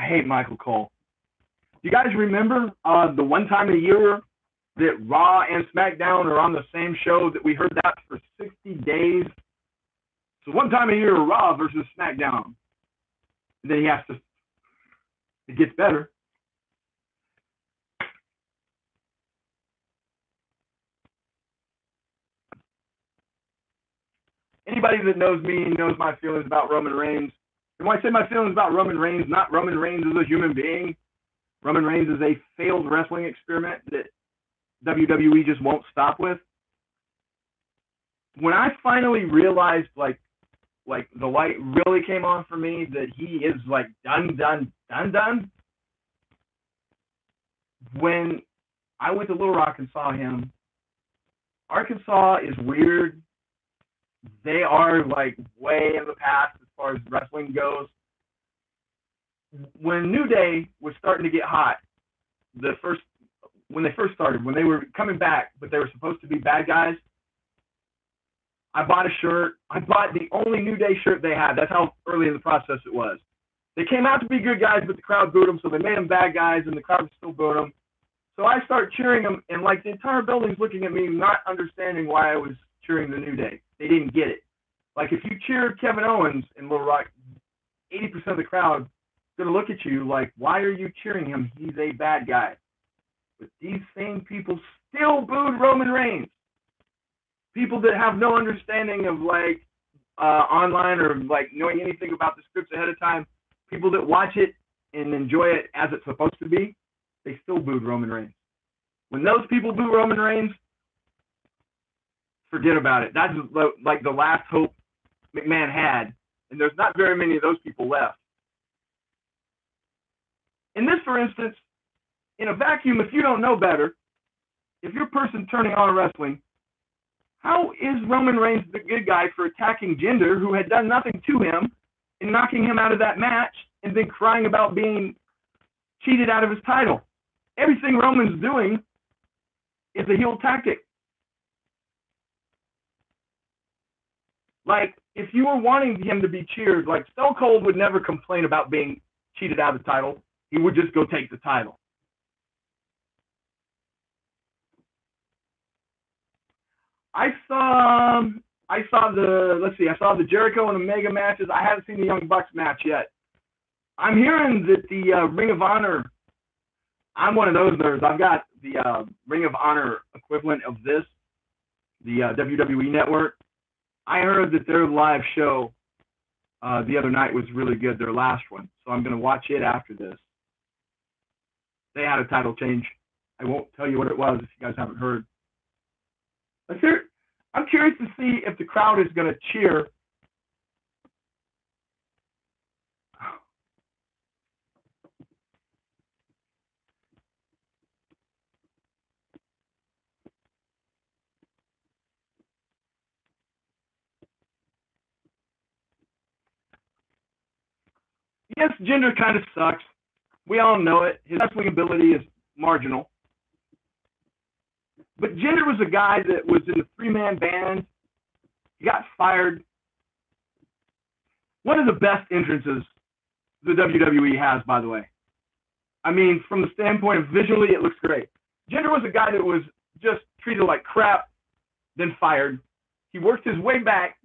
I hate Michael Cole. Do you guys remember the one time a year that Raw and SmackDown are on the same show that we heard that for 60 days? So one time a year, Raw versus SmackDown. And then he has to, it gets better. Anybody that knows me knows my feelings about Roman Reigns. And when I say my feelings about Roman Reigns, not Roman Reigns as a human being. Roman Reigns is a failed wrestling experiment that WWE just won't stop with. When I finally realized, like the light really came on for me that he is like done. When I went to Little Rock and saw him, Arkansas is weird. They are like way in the past as far as wrestling goes. When New Day was starting to get hot, when they first started, when they were coming back, but they were supposed to be bad guys, I bought a shirt. I bought the only New Day shirt they had. That's how early in the process it was. They came out to be good guys, but the crowd booed them, so they made them bad guys, and the crowd was still booing them. So I start cheering them, and like the entire building's looking at me, not understanding why I was cheering the New Day. They didn't get it. Like if you cheered Kevin Owens in Little Rock, 80% of the crowd is going to look at you like, why are you cheering him? He's a bad guy. But these same people still booed Roman Reigns. People that have no understanding of like online or like knowing anything about the scripts ahead of time, people that watch it and enjoy it as it's supposed to be, they still booed Roman Reigns. When those people boo Roman Reigns, forget about it. That's like the last hope McMahon had, and there's not very many of those people left. In this, for instance, in a vacuum, if you don't know better, if you're a person turning on wrestling, how is Roman Reigns the good guy for attacking Jinder, who had done nothing to him, and knocking him out of that match, and then crying about being cheated out of his title? Everything Roman's doing is a heel tactic. Like, if you were wanting him to be cheered, like Stone Cold would never complain about being cheated out of the title. He would just go take the title. I saw the Jericho and Omega matches. I haven't seen the Young Bucks match yet. I'm hearing that the Ring of Honor, I'm one of those nerds. I've got the Ring of Honor equivalent of this, the WWE Network. I heard that their live show the other night was really good, their last one. So I'm going to watch it after this. They had a title change. I won't tell you what it was if you guys haven't heard. I'm curious to see if the crowd is going to cheer. Yes, Jinder kind of sucks. We all know it. His wrestling ability is marginal. But Jinder was a guy that was in the three-man band. He got fired. One of the best entrances the WWE has, by the way. I mean, from the standpoint of visually, it looks great. Jinder was a guy that was just treated like crap, then fired. He worked his way back.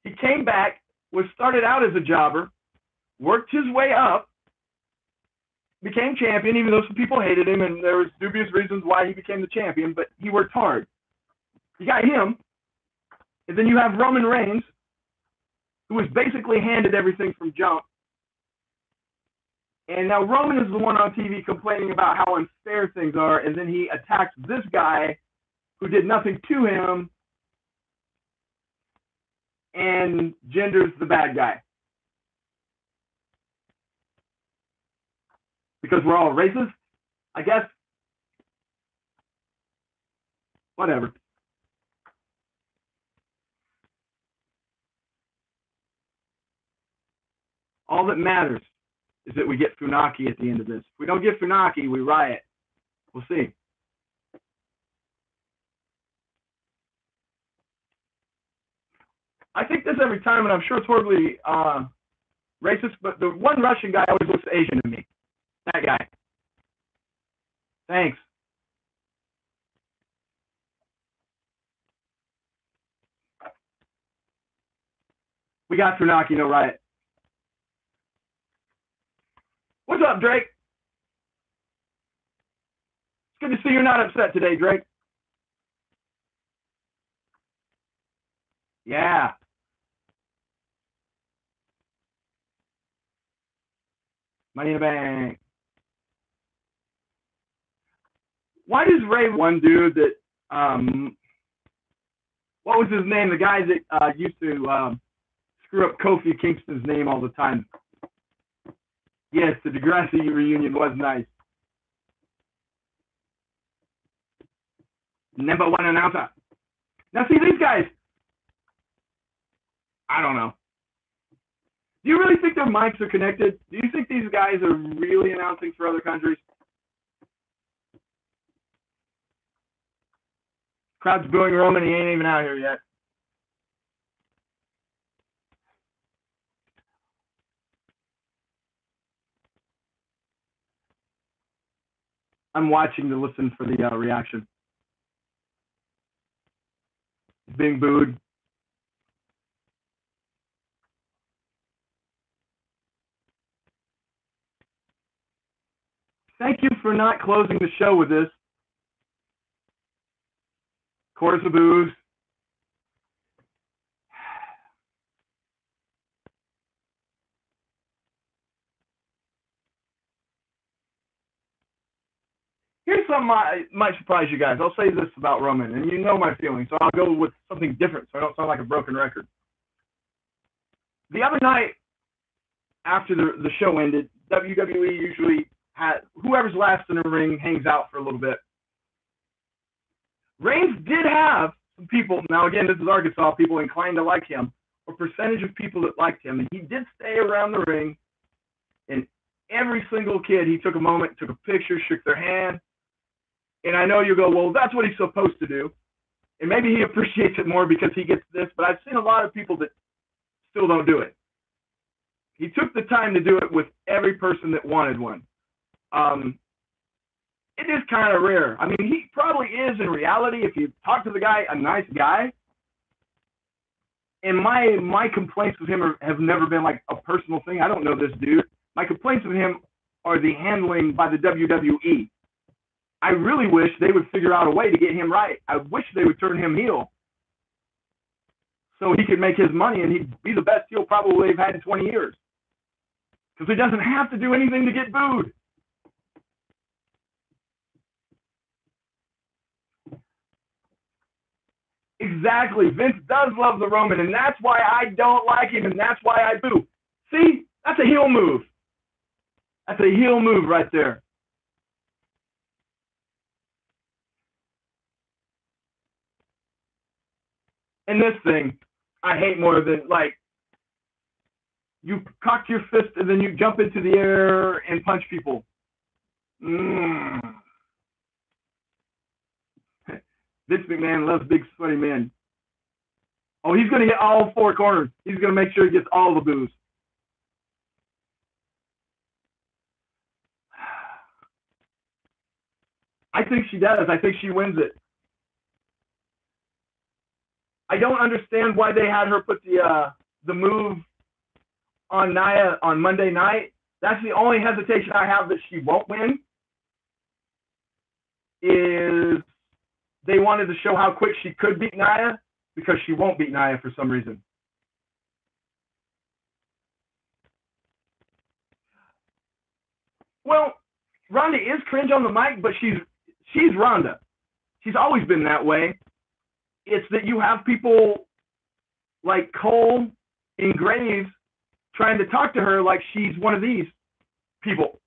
He came back, was started out as a jobber, worked his way up, became champion, even though some people hated him, and there was dubious reasons why he became the champion, but he worked hard. You got him, and then you have Roman Reigns, who was basically handed everything from jump. And now Roman is the one on TV complaining about how unfair things are, and then he attacks this guy who did nothing to him, and Jinder's the bad guy. Because we're all racist, I guess. Whatever. All that matters is that we get Funaki at the end of this. If we don't get Funaki, we riot. We'll see. I think this every time, and I'm sure it's horribly racist, but the one Russian guy always looks Asian to me. That guy. Thanks. We got Funaki, no riot. What's up, Drake? It's good to see you're not upset today, Drake. Yeah. Money in the bank. Why does Ray one dude that what was his name? The guy that used to screw up Kofi Kingston's name all the time. Yes, the Degrassi reunion was nice. Number one announcer. Now see these guys. I don't know. Do you really think their mics are connected? Do you think these guys are really announcing for other countries? Crowd's booing Roman. He ain't even out here yet. I'm watching to listen for the reaction. He's being booed. Thank you for not closing the show with this. Chorus of boos. Here's something might surprise you guys. I'll say this about Roman, and you know my feelings, so I'll go with something different so I don't sound like a broken record. The other night, after the show ended, WWE usually had whoever's last in the ring hangs out for a little bit. Reigns did have some people, now again, this is Arkansas, people inclined to like him, a percentage of people that liked him, and he did stay around the ring, and every single kid, he took a moment, took a picture, shook their hand, and I know you go, well, that's what he's supposed to do, and maybe he appreciates it more because he gets this, but I've seen a lot of people that still don't do it. He took the time to do it with every person that wanted one. It is kind of rare. I mean, he probably is in reality, if you talk to the guy, a nice guy. And my complaints with him have never been like a personal thing. I don't know this dude. My complaints with him are the handling by the WWE. I really wish they would figure out a way to get him right. I wish they would turn him heel so he could make his money and he'd be the best heel probably they've had in 20 years. Because he doesn't have to do anything to get booed. Exactly. Vince does love the Roman, and that's why I don't like him, and that's why I boo. See? That's a heel move. That's a heel move right there. And this thing, I hate more than, like, you cock your fist and then you jump into the air and punch people. Vince McMahon loves big, sweaty men. Oh, he's going to hit all four corners. He's going to make sure he gets all the boos. I think she does. I think she wins it. I don't understand why they had her put the move on Nia on Monday night. That's the only hesitation I have that she won't win. Is they wanted to show how quick she could beat Nia because she won't beat Nia for some reason. Well, Ronda is cringe on the mic, but she's Ronda. She's always been that way. It's that you have people like Cole and Graves trying to talk to her like she's one of these people.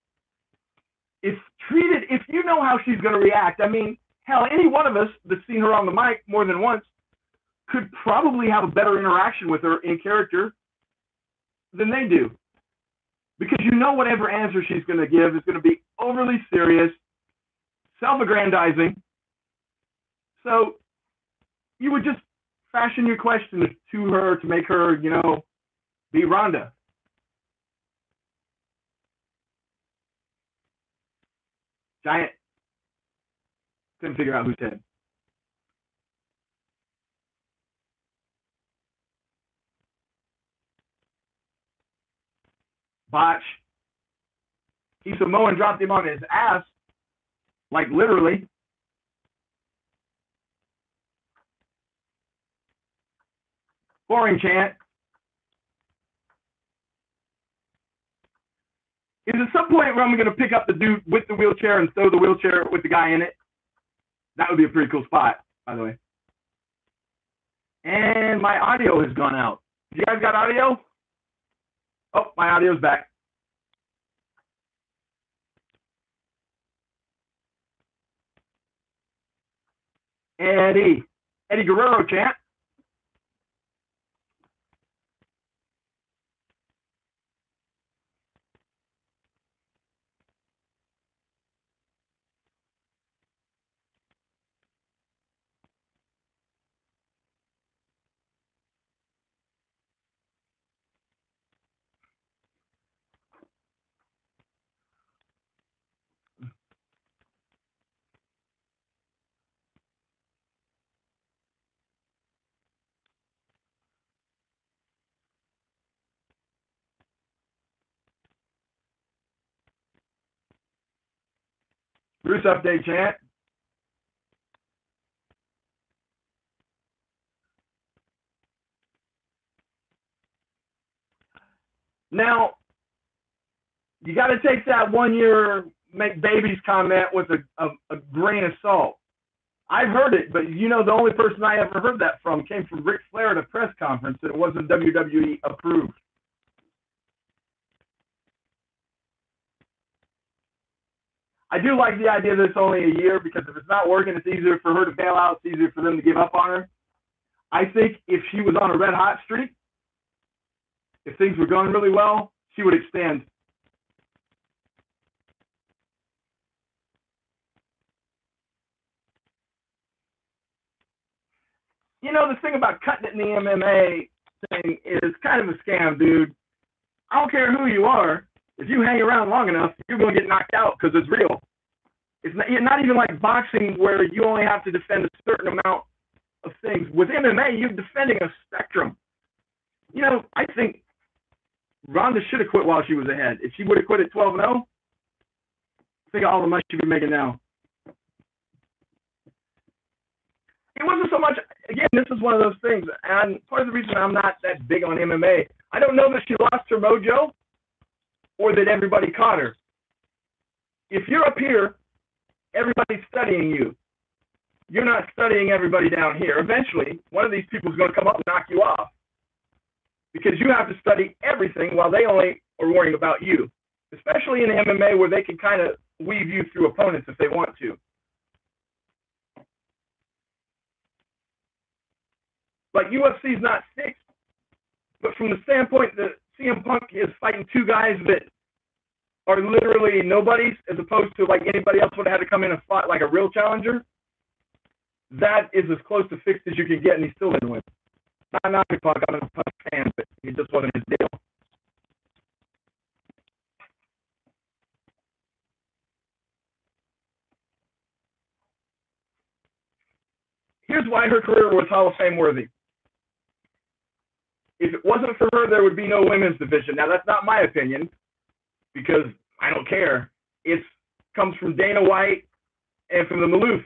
It's treated, if you know how she's going to react, I mean, hell, any one of us that's seen her on the mic more than once could probably have a better interaction with her in character than they do. Because you know whatever answer she's going to give is going to be overly serious, self-aggrandizing. So you would just fashion your questions to her to make her, be Ronda. Giant. Couldn't figure out whose head. Botch. He Samoan dropped him on his ass, like literally. Boring chant. Is at some point where I'm going to pick up the dude with the wheelchair and throw the wheelchair with the guy in it. That would be a pretty cool spot, by the way. And my audio has gone out. You guys got audio? Oh, my audio's back. Eddie Guerrero chant. Bruce update chant. Now, you got to take that 1 year make babies comment with a grain of salt. I've heard it, but you know, the only person I ever heard that from came from Ric Flair at a press conference that it wasn't WWE approved. I do like the idea that it's only a year, because if it's not working, it's easier for her to bail out. It's easier for them to give up on her. I think if she was on a red hot streak, if things were going really well, she would extend. You know, the thing about cutting it in the MMA thing is kind of a scam, dude. I don't care who you are. If you hang around long enough, you're going to get knocked out, because it's real. It's not even like boxing where you only have to defend a certain amount of things. With MMA, you're defending a spectrum. You know, I think Ronda should have quit while she was ahead. If she would have quit at 12-0, think of all the money she'd be making now. It wasn't so much, again, this is one of those things, and part of the reason I'm not that big on MMA, I don't know that she lost her mojo or that everybody caught her. If you're up here, everybody's studying you. You're not studying everybody down here. Eventually, one of these people is going to come up and knock you off, because you have to study everything while they only are worrying about you, especially in MMA where they can kind of weave you through opponents if they want to. Like, UFC's not fixed, but from the standpoint that CM Punk is fighting two guys that are literally nobodies, as opposed to like anybody else would have had to come in and fight like a real challenger, that is as close to fixed as you can get, and he still didn't win. Not knocking Punk, I'm a Punk fan, but he just wasn't his deal. Here's why her career was Hall of Fame worthy. If it wasn't for her, there would be no women's division. Now, that's not my opinion, because I don't care. It comes from Dana White and from the Maloofs.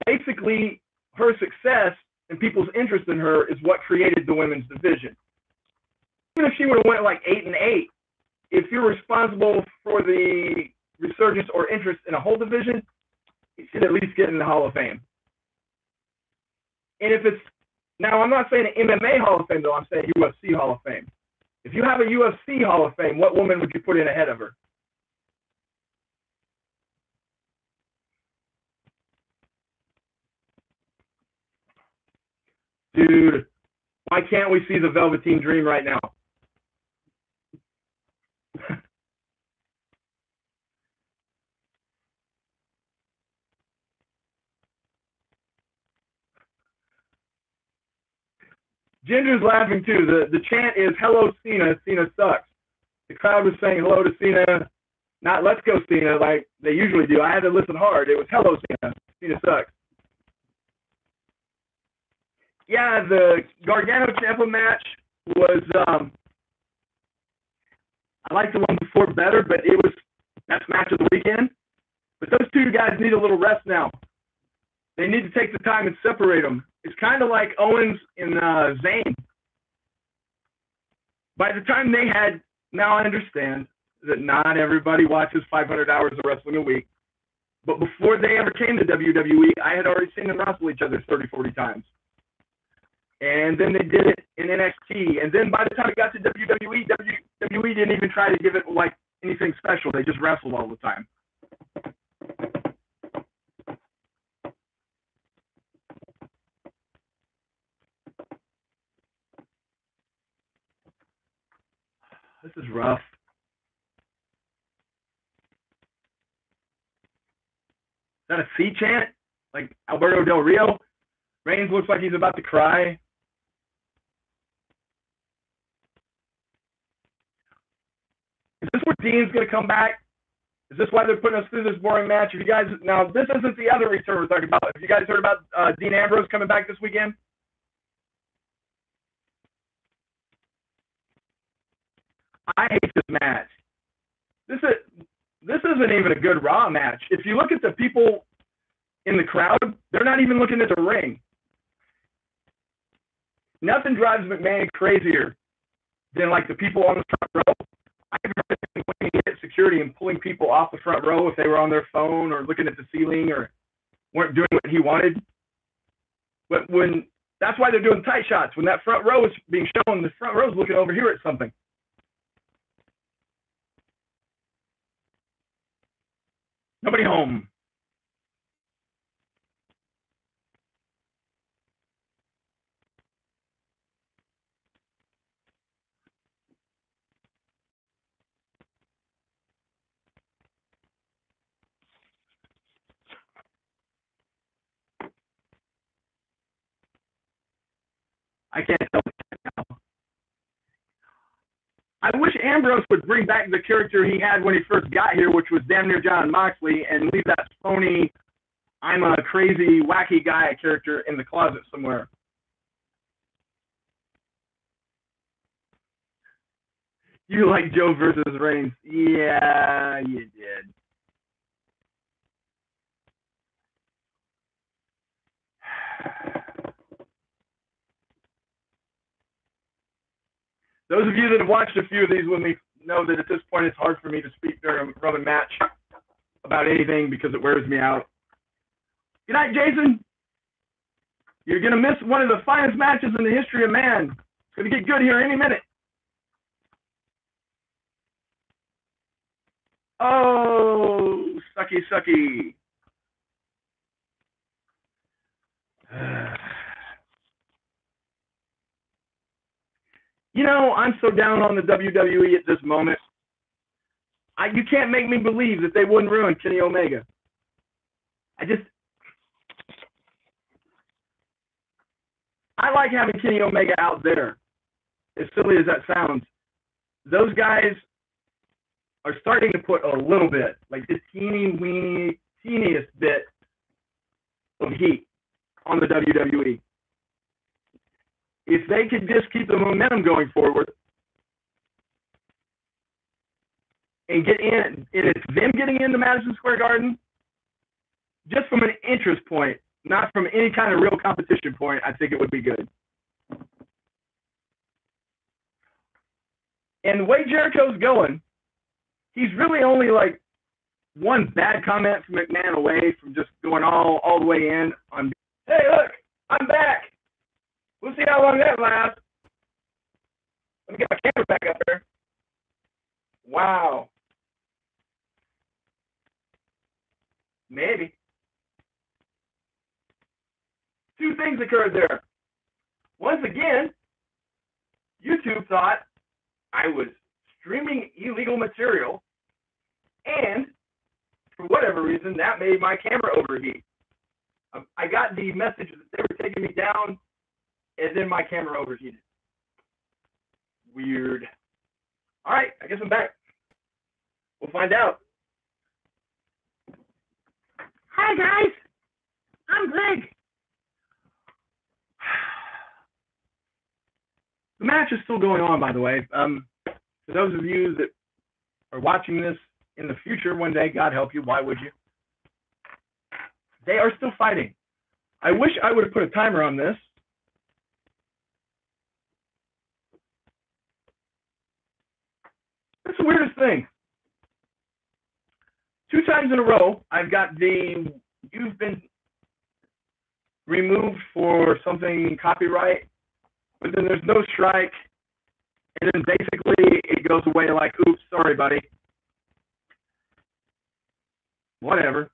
Basically, her success and people's interest in her is what created the women's division. Even if she would have went like 8-8, if you're responsible for the resurgence or interest in a whole division, you should at least get in the Hall of Fame. And if it's, now I'm not saying an MMA Hall of Fame, though, I'm saying UFC Hall of Fame. If you have a UFC Hall of Fame, what woman would you put in ahead of her? Dude, why can't we see the Velveteen Dream right now? Ginger's laughing too. The chant is "Hello Cena, Cena sucks." The crowd was saying hello to Cena. Not let's go Cena like they usually do. I had to listen hard. It was hello Cena. Cena sucks. Yeah, the Gargano Ciampa match was I liked the one before better, but it was best match of the weekend. But those two guys need a little rest now. They need to take the time and separate them. It's kind of like Owens and Zayn. By the time they had, now I understand that not everybody watches 500 hours of wrestling a week. But before they ever came to WWE, I had already seen them wrestle each other 30, 40 times. And then they did it in NXT. And then by the time it got to WWE, WWE didn't even try to give it like anything special. They just wrestled all the time. This is rough. Is that a C chant? Like Alberto Del Rio? Reigns looks like he's about to cry. Is this where Dean's going to come back? Is this why they're putting us through this boring match? If you guys, now this isn't the other return we're talking about. Have you guys heard about Dean Ambrose coming back this weekend? I hate this match. This isn't even a good Raw match. If you look at the people in the crowd, they're not even looking at the ring. Nothing drives McMahon crazier than like the people on the front row. I've heard when he hit security and pulling people off the front row if they were on their phone or looking at the ceiling or weren't doing what he wanted. But when that's why they're doing tight shots. When that front row is being shown, the front row is looking over here at something. Nobody home. I can't tell now. I wish Ambrose would bring back the character he had when he first got here, which was damn near John Moxley, and leave that phony, I'm a crazy, wacky guy character in the closet somewhere. You like Joe versus Reigns? Yeah, you did. Those of you that have watched a few of these with me know that at this point it's hard for me to speak during a Roman match about anything because it wears me out. Good night, Jason. You're going to miss one of the finest matches in the history of man. It's going to get good here any minute. Oh, sucky, sucky. You know, I'm so down on the WWE at this moment. You can't make me believe that they wouldn't ruin Kenny Omega. I like having Kenny Omega out there. As silly as that sounds, those guys are starting to put a little bit, like this teeniest bit of heat on the WWE. If they could just keep the momentum going forward and get in, and it's them getting into Madison Square Garden, just from an interest point, not from any kind of real competition point, I think it would be good. And the way Jericho's going, he's really only like one bad comment from McMahon away from just going all the way in on, hey, look, I'm back. We'll see how long that lasts. Let me get my camera back up there. Wow. Maybe. Two things occurred there. Once again, YouTube thought I was streaming illegal material, and for whatever reason, that made my camera overheat. I got the message that they were taking me down, and then my camera overheated. Weird. All right, I guess I'm back. We'll find out. Hi, guys. I'm Greg. The match is still going on, by the way. For those of you that are watching this in the future one day, God help you, why would you? They are still fighting. I wish I would have put a timer on this. That's the weirdest thing. 2 times in a row, I've got the you've been removed for something copyright, but then there's no strike, and then basically it goes away like, oops, sorry, buddy. Whatever.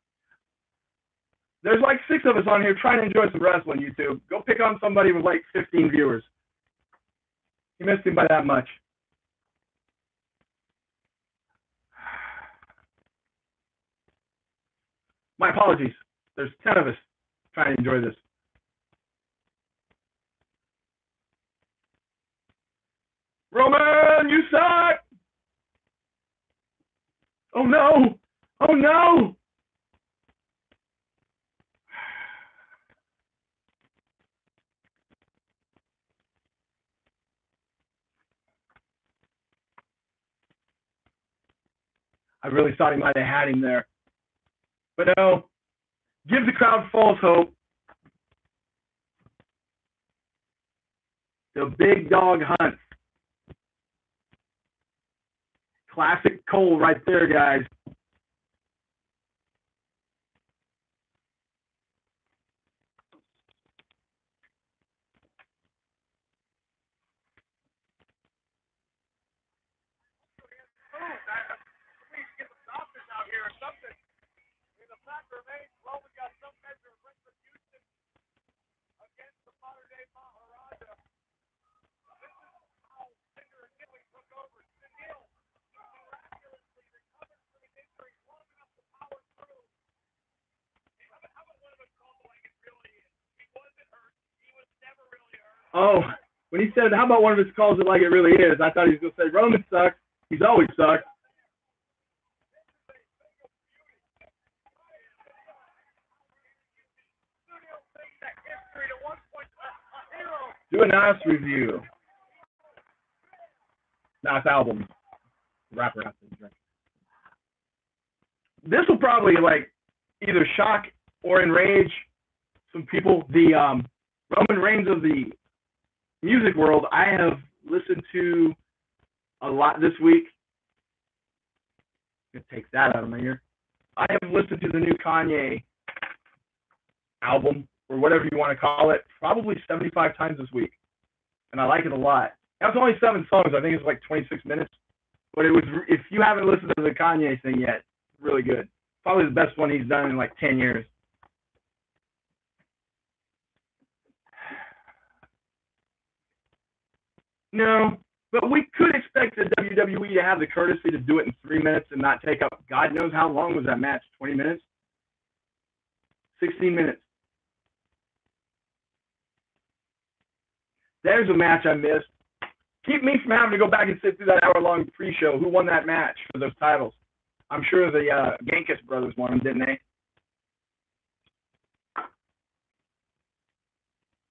There's like 6 of us on here trying to enjoy some wrestling, YouTube. Go pick on somebody with like 15 viewers. You missed him by that much. My apologies. There's 10 of us trying to enjoy this. Roman, you suck! Oh no! Oh no! I really thought he might have had him there. But no, give the crowd false hope. The big dog hunt. Classic Cole right there, guys. Oh, when he said, how about one of his calls it like it really is, I thought he was going to say, Roman sucks. He's always sucked. Do a nice review. Nice album. Rapper. This will probably like either shock or enrage some people. The Roman Reigns of the music world, I have listened to a lot this week. I'm gonna take that out of my ear. I have listened to the new Kanye album, or whatever you want to call it, probably 75 times this week. And I like it a lot. That's only 7 songs. I think it's like 26 minutes. But it was, if you haven't listened to the Kanye thing yet, really good. Probably the best one he's done in like 10 years. No, but we could expect the WWE to have the courtesy to do it in 3 minutes and not take up, God knows how long was that match, 20 minutes? 16 minutes. There's a match I missed. Keep me from having to go back and sit through that hour-long pre-show. Who won that match for those titles? I'm sure the Yankees brothers won them, didn't they?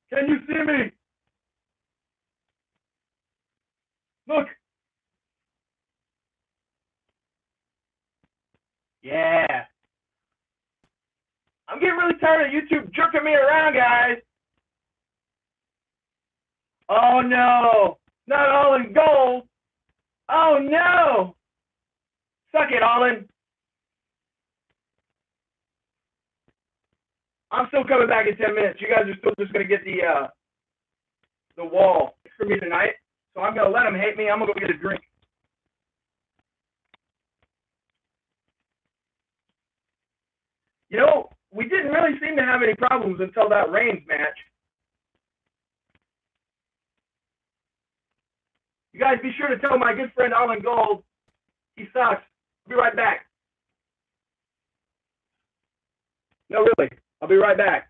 Can you see me? Look. Yeah. I'm getting really tired of YouTube jerking me around, guys. Oh, no. Not all in gold. Oh, no. Suck it, Olin. I'm still coming back in 10 minutes. You guys are still just going to get the wall for me tonight. So I'm going to let them hate me. I'm going to go get a drink. You know, we didn't really seem to have any problems until that Reigns match. You guys be sure to tell my good friend Alan Gold he sucks. I'll be right back. No, really. I'll be right back.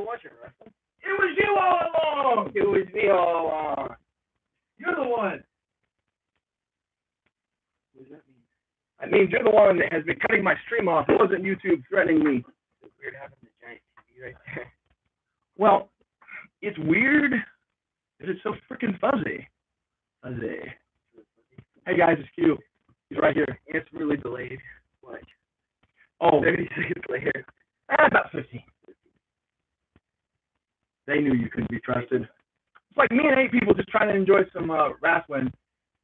watching wrestling. It was you all along. It was me all along. You're the one. What does that mean? I mean, you're the one that has been cutting my stream off. It wasn't YouTube threatening me. It's weird having the giant TV right there. Well, it's weird that it's so freaking fuzzy. Fuzzy. Hey guys, it's Q. He's right here. It's really delayed. Like, Oh, 30 seconds later. about 50. They knew you couldn't be trusted. It's like me and 8 people just trying to enjoy some wrestling,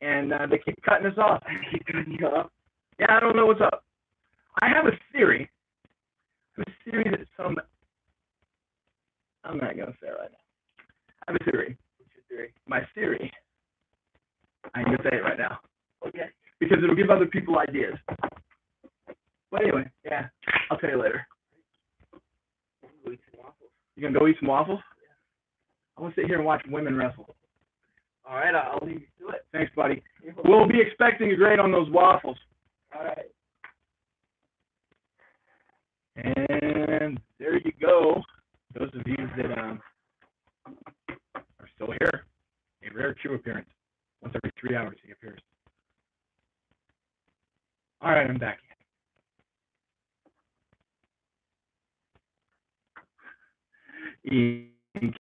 and they keep cutting us off. Keep cutting you off. Yeah, I don't know what's up. I have a theory. That some... I'm not going to say it right now. I have a theory. What's your theory? My theory. I ain't going to say it right now. Okay. Because it'll give other people ideas. But anyway, yeah, I'll tell you later. Go eat some waffles. You gonna go eat some waffles? Yeah. I want to sit here and watch women wrestle. All right, I'll leave you to it. Thanks, buddy. We'll be expecting a grade on those waffles. All right. And there you go. Those of you that are still here, a rare Q appearance. Once every 3 hours he appears. All right, I'm back.